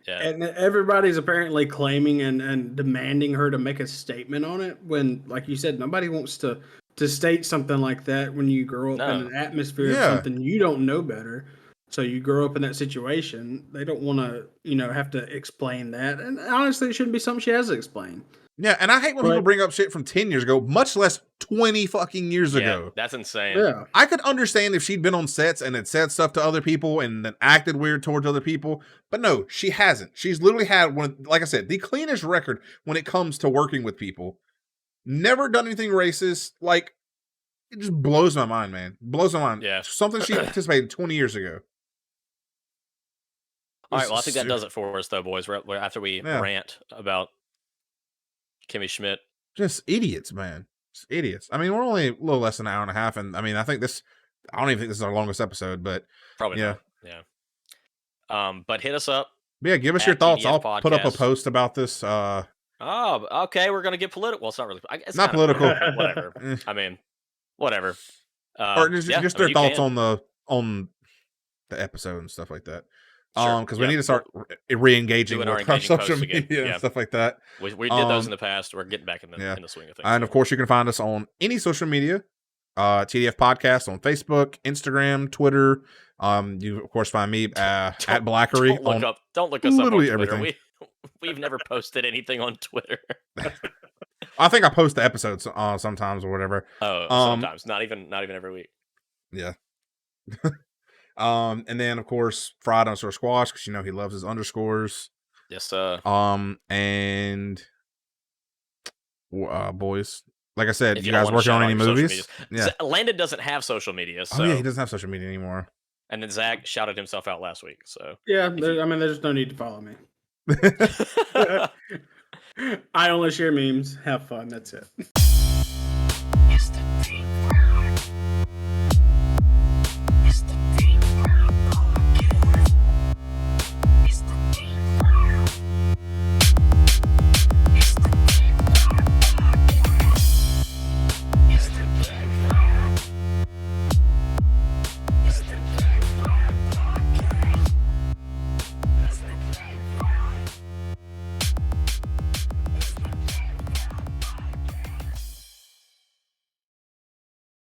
Yeah. And everybody's apparently claiming and demanding her to make a statement on it when, like you said, nobody wants to state something like that when you grow up in an atmosphere of something you don't know better. So you grow up in that situation. They don't want to, have to explain that. And honestly, it shouldn't be something she has to explain. Yeah, and I hate when people bring up shit from 10 years ago, much less 20 fucking years ago. That's insane. Yeah. I could understand if she'd been on sets and had said stuff to other people and then acted weird towards other people. But no, she hasn't. She's literally had like I said, the cleanest record when it comes to working with people. Never done anything racist. Like, it just blows my mind, man. Blows my mind. Yeah. Something she participated 20 years ago. All right, well, I think that does it for us, though, boys. After we rant about Kimmy Schmidt. Just idiots, man. Just idiots. I mean, we're only a little less than an hour and a half, and I mean, I don't even think this is our longest episode, but Probably yeah. not. Yeah. But hit us up. But yeah, give us your At thoughts. TDF I'll put up a Podcast. post about this. Oh, okay. We're gonna get political. Well, it's not really. It's Not kind of political. Whatever. I mean, whatever. Or just yeah, their thoughts on the episode and stuff like that. Sure, Because we yeah. need to start re-engaging Doing our with our engaging social posts again, media yeah. and stuff like that. We did those in the past. We're getting back in the swing of things. And of course, you can find us on any social media. TDF Podcast on Facebook, Instagram, Twitter. You of course find me at Blaiqery. Don't look us up on literally Twitter. everything. We've never posted anything on Twitter. I think I post the episodes sometimes or whatever. Oh, sometimes not even every week. Yeah. And then of course Fried_Squash, because he loves his underscores. Yes, And boys, like I said, if you don't guys wanna working shout on out any your social movies? medias. Yeah. Landon doesn't have social media, so Oh yeah, he doesn't have social media anymore. and then Zach shouted himself out last week. So Yeah, there's no need to follow me. I only share memes, have fun. That's it. It's the Deep Fry.